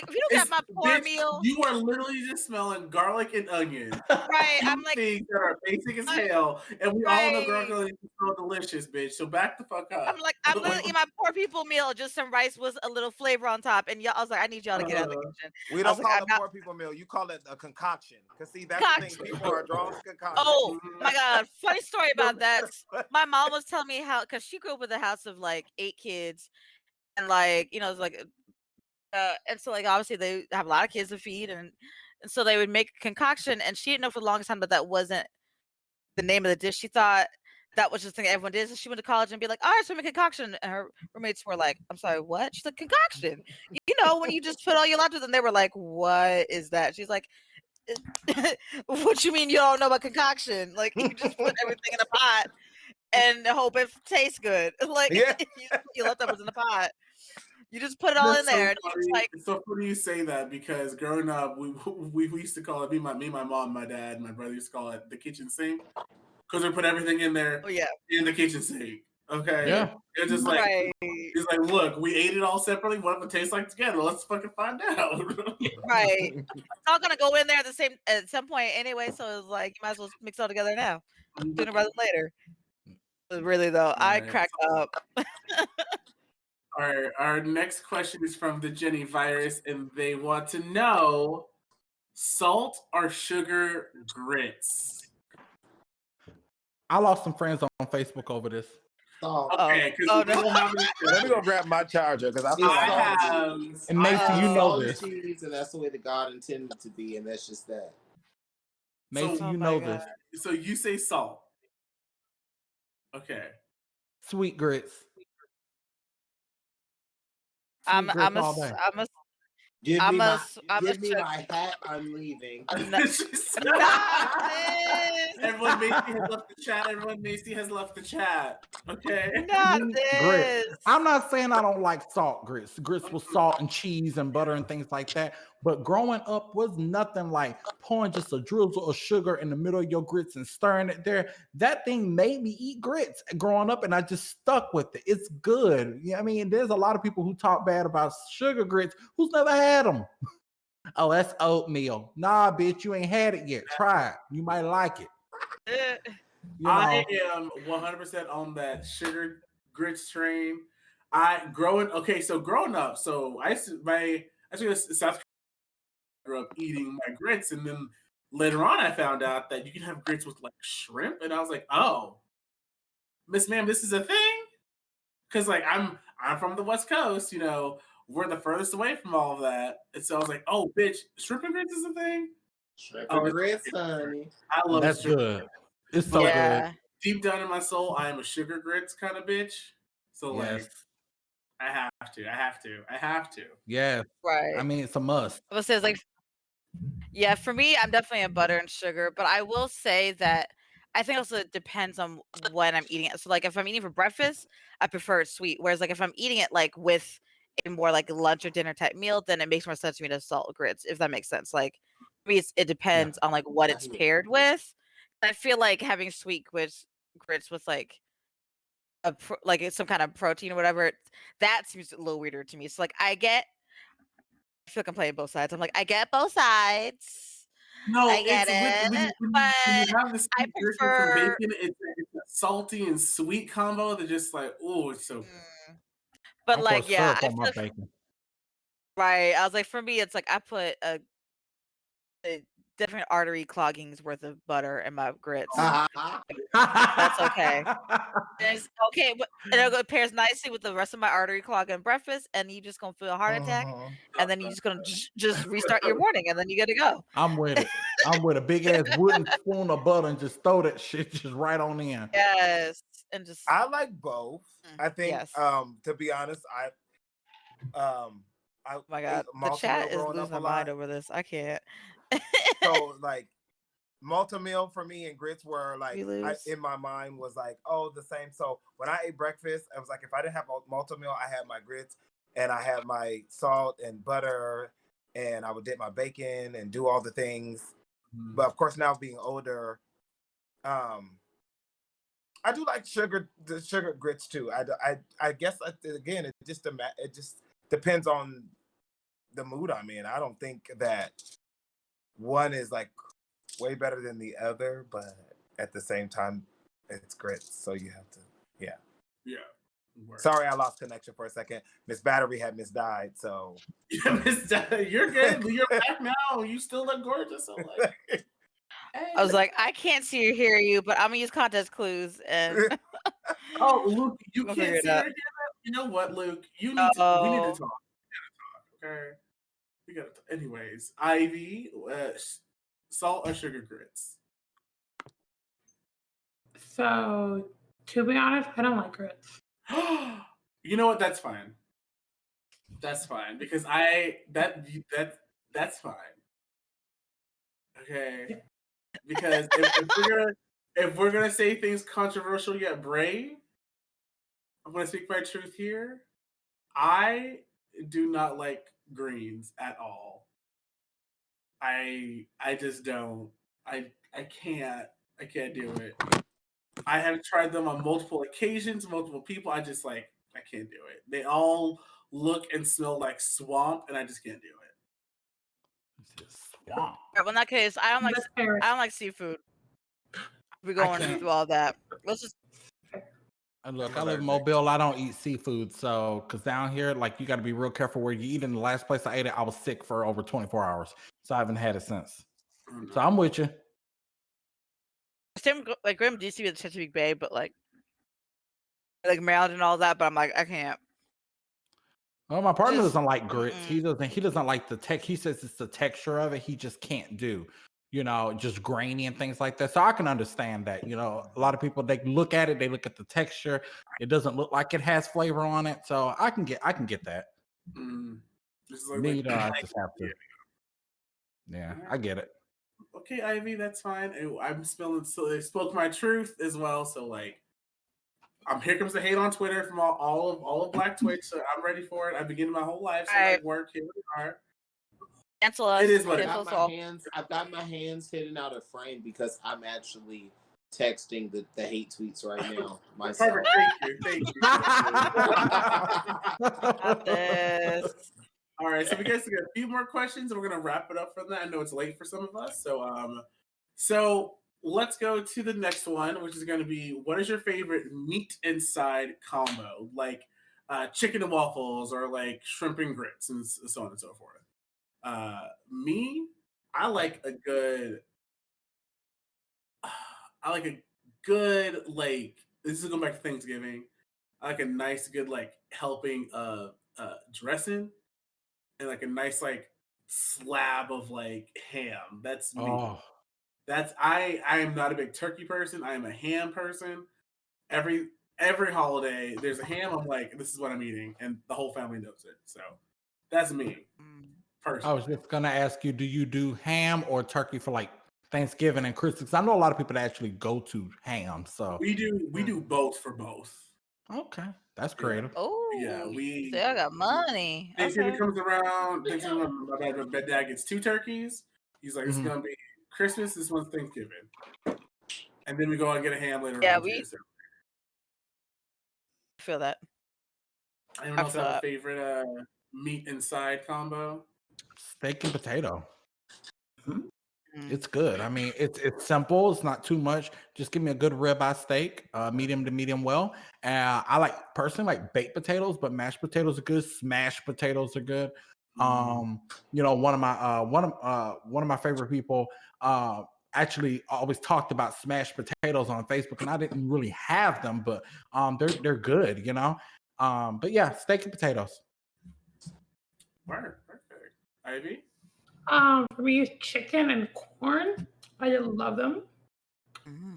if you don't get my poor meal, you are literally just smelling garlic and onion. Right. I'm like, things that are basic as hell, and we all know garlic and onion smell delicious, bitch. So back the fuck up. I'm literally eating my poor people meal, just some rice with a little flavor on top. And I was like, I need y'all to get out of the kitchen. We don't call it poor people meal. You call it a concoction. Because see, that's the thing. People are drawn to concoction. Oh my god! Funny story about that. My mom was telling me how, because she grew up with a house of like 8 kids. And like, it's like, and so like obviously they have a lot of kids to feed, and so they would make a concoction, and she didn't know for the longest time that wasn't the name of the dish. She thought that was just the thing everyone did. So she went to college and be like, all right, so make a concoction. And her roommates were like, I'm sorry, what? She's like, concoction. You know, when you just put all your lactose, and they were like, what is that? She's like, what you mean you don't know about concoction? Like, you just put everything in a pot and hope it tastes good. Like, Yeah. you leftovers in the pot. You just put it all in there. And it's like, it's so funny you say that because growing up, we used to call it my mom, my dad, my brother used to call it the kitchen sink because we put everything in there in the kitchen sink. Okay, Yeah. it's just like right. it's like, look, we ate it all separately. What does it taste like together? Let's fucking find out. Right. It's all gonna go in there at some point anyway. So it's like you might as well mix it all together now, sooner rather than later. But really though, I Right. crack up. Our next question is from the Jenny virus, and they want to know salt or sugar grits. I lost some friends on Facebook over this. Okay, because Oh, we don't have any. Let me go grab my charger because I feel It's like I salt have- cheese. And Macy, I you know Salt this. cheese, and that's the way that God intended it to be, and that's just that. Macy, Oh you my know God. this. So you say salt. Okay. Sweet grits. I'm Sweet grits a all day. Give I'm me a my s- I'm a give me sugar- my hat. I'm leaving. not this. Everyone, Macy has left the chat. Everyone, Macy has left the chat. Okay. Not Sweet this. grits. I'm not saying I don't like salt grits. Grits with salt and cheese and butter and things like that. But growing up was nothing like pouring just a drizzle of sugar in the middle of your grits and stirring it there. That thing made me eat grits growing up, and I just stuck with it. It's good. Yeah, I mean, there's a lot of people who talk bad about sugar grits who's never had them. Oh, that's oatmeal. Nah, bitch, you ain't had it yet. Try it. You might like it. You know, I am 100% on that sugar grits train. Growing up, so I used to go to South Carolina, grew up eating my grits, and then later on I found out that you can have grits with like shrimp, and I was like, oh, Miss Ma'am, this is a thing? Because like I'm from the West Coast, you know, we're the furthest away from all of that. And so I was like, oh bitch, shrimp and grits is a thing? Shrimp Oh, and it's- grits, honey. I love that's shrimp. good. It's so Yeah. Deep down in my soul, I am a sugar grits kind of bitch. So good. like Yes. I have to. Yes. Right. I mean, it's a must. I would say it's like, yeah, for me, I'm definitely a butter and sugar, but I will say that I think also it depends on when I'm eating it. So like if I'm eating for breakfast, I prefer it sweet. Whereas like if I'm eating it like with a more like lunch or dinner type meal, then it makes more sense to me to salt grits, if that makes sense. Like for me, it depends on like what it's paired with. I feel like having sweet grits with like like it's some kind of protein or whatever, that seems a little weirder to me. So like I feel like I'm playing both sides. I'm like, I get both sides. No, I get it's when it, you but have the I sweet grits with some prefer. bacon, it's a salty and sweet combo that just like, oh, it's so good. But I like, pour yeah, syrup I on my feel bacon. right. I was like, for me, it's like I put a different artery cloggings worth of butter in my grits. That's okay. It's okay, but it pairs nicely with the rest of my artery clog and breakfast, and you just gonna feel a heart attack, and then you just gonna just restart your morning, and then you gotta go. I'm with it. I'm with a big ass wooden spoon of butter and just throw that shit just right on in. Yes, and just I like both. I think, yes. to be honest, I Oh my God, the malted chat meal is growing losing up their a mind lot. over this. I can't. So like malted meal for me and grits were like We lose. in my mind was like, oh, the same. So when I ate breakfast, I was like, if I didn't have malted meal, I had my grits and I had my salt and butter, and I would dip my bacon and do all the things. But of course, now being older, I do like the sugar grits too. I guess again, it just depends on the mood I'm in. I don't think that one is like way better than the other, but at the same time, it's grits. So you have to, yeah. Work. Sorry, I lost connection for a second. Miss Battery had misdied, so Yeah, you're good. You're back now. You still look gorgeous. So like, I was like, I can't see or hear you, but I'm gonna use context clues and oh, Luke, you We'll can't figure it see or out. hear that. You know what, Luke? We need to talk. We gotta talk. Okay. We gotta. Anyways, Ivy, salt or sugar grits? So To be honest, I don't like grits. You know what? That's fine. That's fine because that's fine. Okay, because if we're gonna say things controversial yet brave, I'm gonna speak my truth here. I do not like greens at all. I just don't. I can't. I can't do it. I have tried them on multiple occasions, multiple people. I just like I can't do it. They all look and smell like swamp, and I just can't do it. It's just swamp. Well, in that case, I don't That's fair. like seafood. We're I going can't. through all that. Let's just. And look, I'm I live in allergic. Mobile. I don't eat seafood, so because down here, like you got to be real careful where you eat. In the last place I ate it, I was sick for over 24 hours, so I haven't had it since. Oh, no. So I'm with you. Same like Grim DC with Chesapeake Bay, but like Maryland and all that. But I'm like, I can't. Well, my partner Just- doesn't like grits. He doesn't like the tech. He says it's the texture of it. He just can't do, just grainy and things like that. So I can understand that. A lot of people, they look at it, they look at the texture. It doesn't look like it has flavor on it. So I can get that. This is like, Me, I just have to. Yeah, Alright. I get it. Okay, Ivy, that's fine. I'm spilling. So they spoke my truth as well. So like, here comes the hate on Twitter from all of Black Twitch. So I'm ready for it. I've been getting my whole life. So like, work here we are. Cancel us. It is what it cancel is. us all. I've got my hands hidden out of frame because I'm actually texting the hate tweets right now myself. Perfect. Thank you. Got this. All right, so we guys got a few more questions, and we're gonna wrap it up from that. I know it's late for some of us, so let's go to the next one, which is going to be: what is your favorite meat inside combo, like chicken and waffles, or like shrimp and grits, and so on and so forth? Me, I like a good. Like. This is going back to Thanksgiving. I like a nice, good like helping of dressing. And like a nice like slab of like ham. That's me. Oh, That's I am not a big turkey person. I am a ham person. Every holiday there's a ham. I'm like, this is what I'm eating, and the whole family knows it. So that's me. I Personally. was just gonna ask you: do you do ham or turkey for like Thanksgiving and Christmas? 'Cause I know a lot of people that actually go to ham. So We do both for both. okay, that's creative. Oh, Yeah, we. See, I got money. Thanksgiving Okay. comes around. Thanksgiving, my dad gets 2 turkeys. He's like, it's Mhm. gonna be Christmas. This one's Thanksgiving, and then we go and get a ham later. Yeah, on we- too, so. I feel that. Anyone else have a favorite meat inside combo? Steak and potato. Mm. It's good. I mean, it's simple. It's not too much. Just give me a good ribeye steak, medium to medium well. I personally like baked potatoes, but mashed potatoes are good. Smashed potatoes are good. One of my favorite people actually always talked about smashed potatoes on Facebook, and I didn't really have them, but they're good. But yeah, steak and potatoes. Perfect. Ivy? For me, it's chicken and corn. I just love them.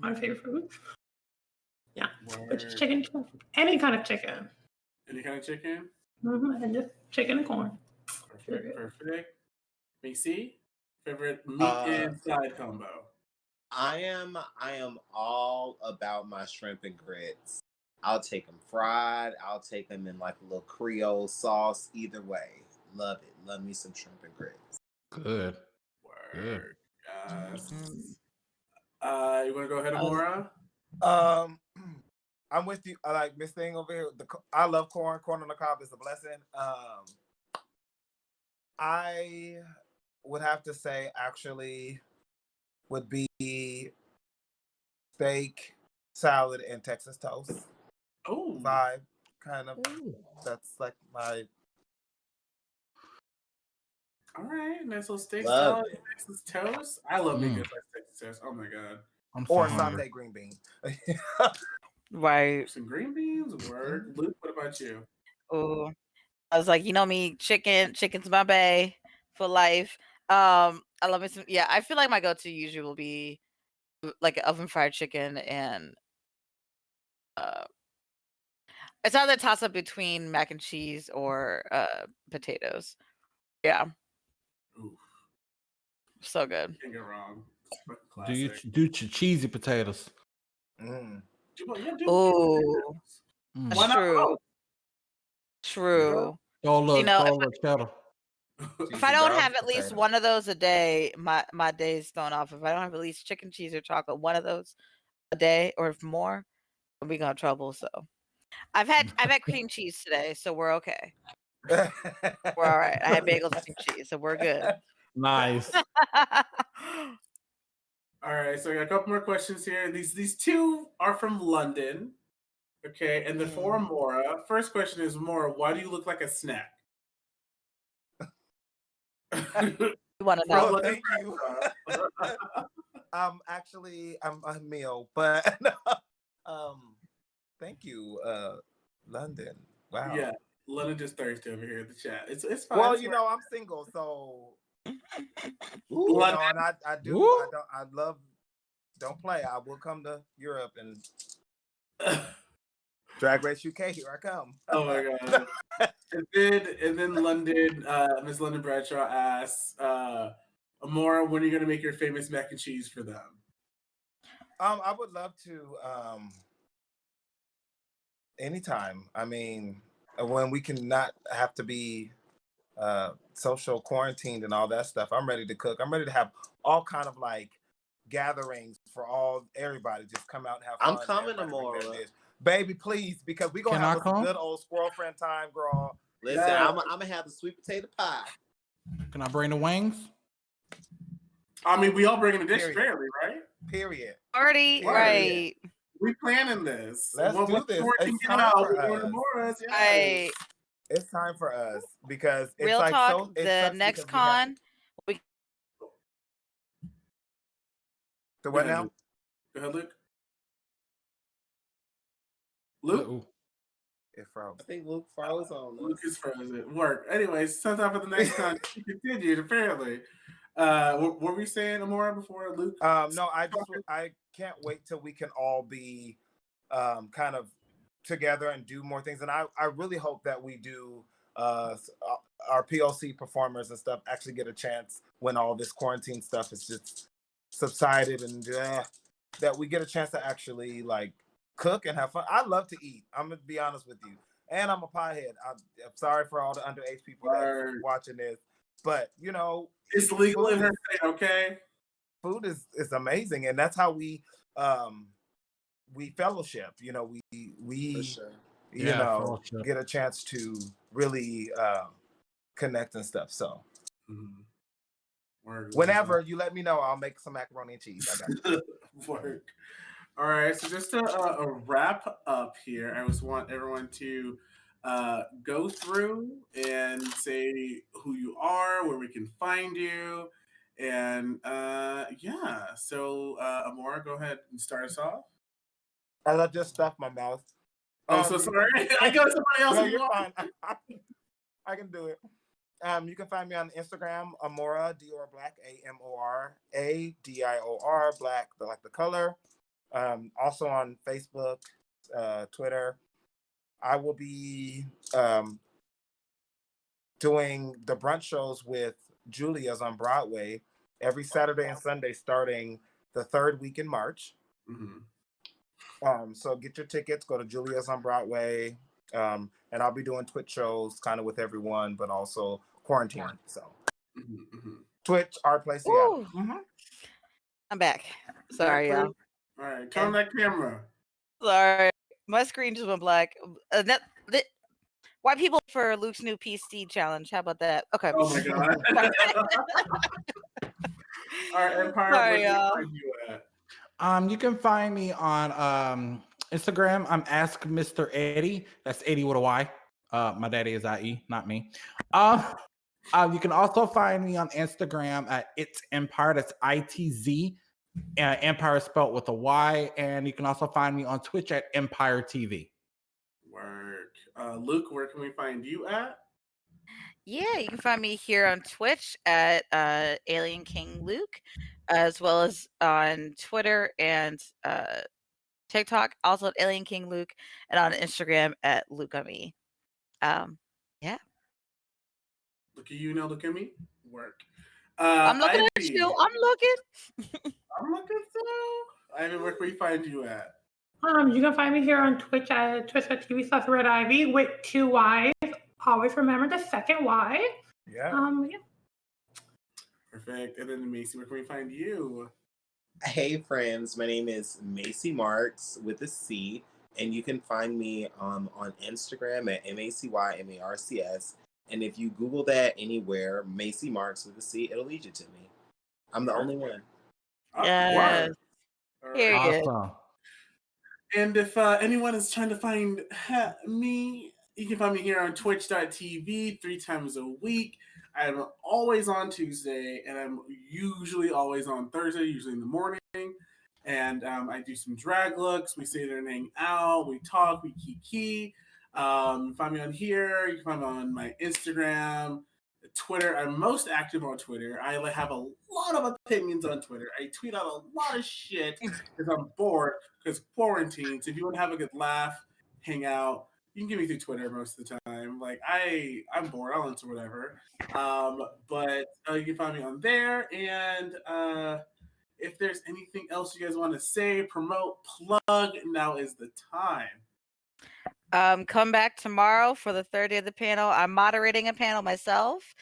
My favorite food. Yeah, but just chicken, any kind of chicken. Any kind of chicken? And just chicken and corn. Perfect. Macy? Favorite meat inside combo? I am all about my shrimp and grits. I'll take them fried. I'll take them in like a little Creole sauce. Either way, love it. Love me some shrimp and grits. Good. Word. Yes. You want to go ahead, Amora? I'm with you. I like Miss Thing over here. I love corn. Corn on the cob is a blessing. I would have to say actually would be steak, salad, and Texas toast. Oh, vibe, kind of. That's like my. All right, nice little steak Love salad, it. Texas toast. I love me good Texas toast. Oh my god. Or saute green bean. Right. Some green beans. Word. Luke, what about you? Oh, I was like, me, chicken's my bae for life. I love me some. Yeah, I feel like my go-to usually will be like an oven fried chicken and It's either a toss up between mac and cheese or potatoes. Yeah. Oof. So good. Can't go wrong. Do you Classic. do cheesy potatoes? Yeah, Oh, Mm. that's Why not true. both? True. Throw a little, You know, throw a little cheddar. if I don't have at least potato. one of those a day, my day's thrown off. If I don't have at least chicken, cheese, or chocolate, one of those a day or if more, we got trouble. So I've had cream cheese today, so we're okay. We're all right. I had bagels and cream cheese, so we're good. Nice. All right, so I got a couple more questions here. These two are from London, okay, and the for Mora. First question is, Mora, why do you look like a snack? You want to know? Well, thank you. Actually, I'm a meal, but thank you, London. Wow. Yeah, London just thirsty over here in the chat. It's fine. Well, it's you fine. know, I'm single, so you London. know, and I do. Woo. I love. Don't play. I will come to Europe and Drag Race UK. Here I come. Oh my god. and then London, Miss London Bradshaw asks, Amora, when are you gonna make your famous mac and cheese for them? I would love to. Anytime. I mean, when we can not have to be social quarantined and all that stuff, I'm ready to cook. I'm ready to have all kind of like gatherings for everybody. Just come out and have fun. I'm coming Everybody bring their tomorrow. dish. Baby, please, because we're gonna Can I have a come? good old squirrel friend time, girl. Listen, Yeah. I'm gonna have the sweet potato pie. Can I bring the wings? I mean, we all bring in a dish Period. fairly, right? Period. Already Period. right. We planning this. Let's do Once this. quarantine It's get time out, for we're going to us. Mora's. Yes. Right. It's time for us because it's Real like talk. so. It The sucks next because we have- con, The what now? Go ahead, Luke. Luke? Ooh. It froze. I think Luke froze on Luke us. is frozen. Work. Anyways, sometime for the next con. We continued, apparently. What were we saying, Amora, before Luke? No, I can't wait till we can all be kind of together and do more things. And I really hope that we do our PLC performers and stuff actually get a chance when all this quarantine stuff is just subsided and that we get a chance to actually like cook and have fun. I love to eat. I'm gonna be honest with you. And I'm a piehead. I'm sorry for all the underage people that are watching this. But you know, it's legal in her state, okay? Food is amazing, and that's how we fellowship. You know, we Sure. you Yeah, know fellowship. get a chance to really connect and stuff. So whenever you let me know, I'll make some macaroni and cheese. I got you. Work. All right, so just a wrap up here, I just want everyone to go through and say who you are, where we can find you, and yeah. So Amora, go ahead and start us off. As I just stuffed my mouth. Oh, so sorry. I go to somebody else. No, you're fine. I can do it. You can find me on Instagram, Amora Dior Black, AMORA DIOR Black, like the color. Also on Facebook, Twitter. I will be doing the brunch shows with Julia's on Broadway every Saturday and Sunday starting the third week in March. So get your tickets, go to Julia's on Broadway, and I'll be doing Twitch shows kind of with everyone, but also quarantine. So Twitch, Art Play Seattle. I'm back. Sorry, y'all. All right, turn on that camera. Sorry, my screen just went black. White people for Luke's new PC challenge. How about that? Okay. Oh my god. All right, Empire. Sorry, y'all. You can find me on Instagram. I'm Ask Mr. Eddie. That's Eddie with a Y. My daddy is IE, not me. You can also find me on Instagram at It's Empire. That's ITZ. Empire spelled with a Y. And you can also find me on Twitch at Empire TV. Work. Luke, where can we find you at? Yeah, you can find me here on Twitch at Alien King Luke, as well as on Twitter and TikTok, also at Alien King Luke, and on Instagram at LukeMe. Yeah. Look at you now. Look at me. Work. I'm looking at Ivy. you. I'm looking. I'm looking so. Ivy, where can we find you at? You can find me here on Twitch at twitch.tv/Red Ivy with 2 Y's. Always remember the second Y. Yeah. Yeah. Perfect. And then Macy, where can we find you? Hey friends, my name is Macy Marks with a C, and you can find me on Instagram at MacyMarcs. And if you Google that anywhere, Macy Marks with a C, it'll lead you to me. I'm the only one. Yes. Period. Awesome. And if anyone is trying to find me, you can find me here on twitch.tv 3 times a week. I'm always on Tuesday, and I'm usually always on Thursday, usually in the morning. And I do some drag looks. We sit there and hang out. We talk. We kiki. Find me on here. You can find me on my Instagram, Twitter. I'm most active on Twitter. I have a lot of opinions on Twitter. I tweet out a lot of shit because I'm bored because quarantine. So if you want to have a good laugh, hang out, you can get me through Twitter most of the time. Like I'm bored. I'll answer whatever. But you can find me on there. And if there's anything else you guys want to say, promote, plug, now is the time. Come back tomorrow for the 30th of the panel. I'm moderating a panel myself.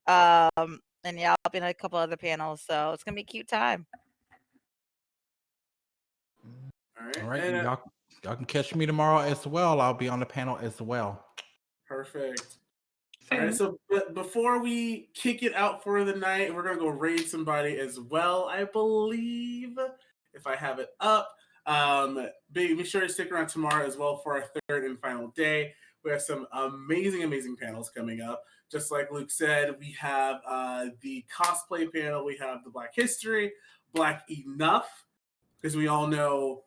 And yeah, I'll be in a couple other panels. So it's gonna be a cute time. All right. And, y'all can catch me tomorrow as well. I'll be on the panel as well. Perfect. All right, so before we kick it out for the night, we're gonna go raid somebody as well. I believe, if I have it up. Be sure to stick around tomorrow as well for our third and final day. We have some amazing panels coming up. Just like Luke said, we have the cosplay panel. We have the Black History, Black Enough, because we all know,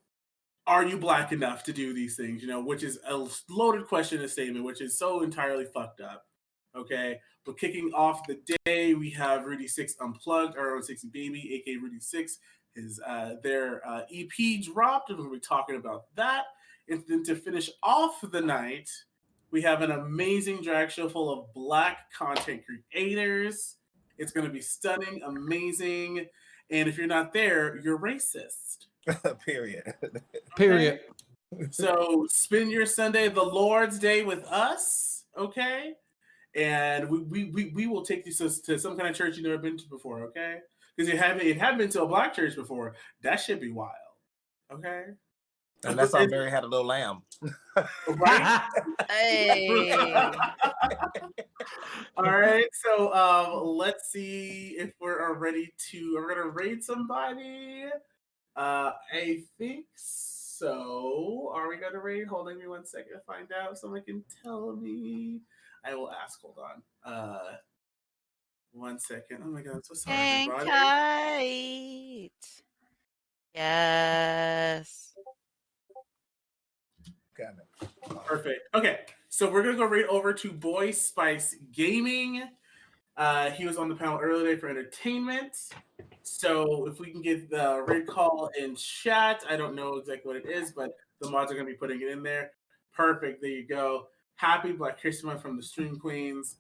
are you Black enough to do these things? You know, which is a loaded question and statement, which is so entirely fucked up. Okay, but kicking off the day, we have Rudy Six Unplugged, our own 60 Baby, aka Rudy Six. Their EP dropped, and we'll be talking about that. And then to finish off the night, we have an amazing drag show full of Black content creators. It's going to be stunning, amazing, and if you're not there, you're racist. Period. Period. So spend your Sunday, the Lord's Day, with us, okay? And we will take you to some kind of church you've never been to before, okay? Because you haven't been to a Black church before. That should be wild, okay? Unless our Mary had a little lamb. Right? Hey. All right, so let's see if we're ready to. We're gonna raid somebody. I think so. Are we gonna raid? Hold on, give me 1 second to find out. Someone can tell me. I will ask. Hold on. 1 second. Oh my god, I'm so sorry, Hang everybody. tight. Yes. Got it. Perfect. Okay, so we're gonna go right over to Boy Spice Gaming. He was on the panel earlier today for entertainment. So if we can get the raid call in chat, I don't know exactly what it is, but the mods are gonna be putting it in there. Perfect. There you go. Happy Black History Month from the Stream Queens.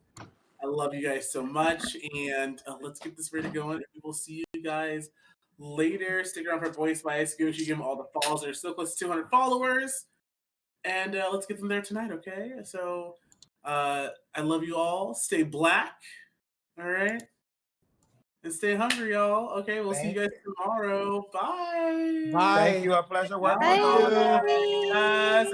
I love you guys so much, and let's get this ready going. We will see you guys later. Stick around for Boy Spice. Give them all the follows. They're still close to 200 followers. And let's get them there tonight, okay? So I love you all. Stay Black, all right? And stay hungry, y'all. Okay, we'll see you guys tomorrow. Bye. Bye. Thank you. A pleasure working Bye. with all of you. Yes.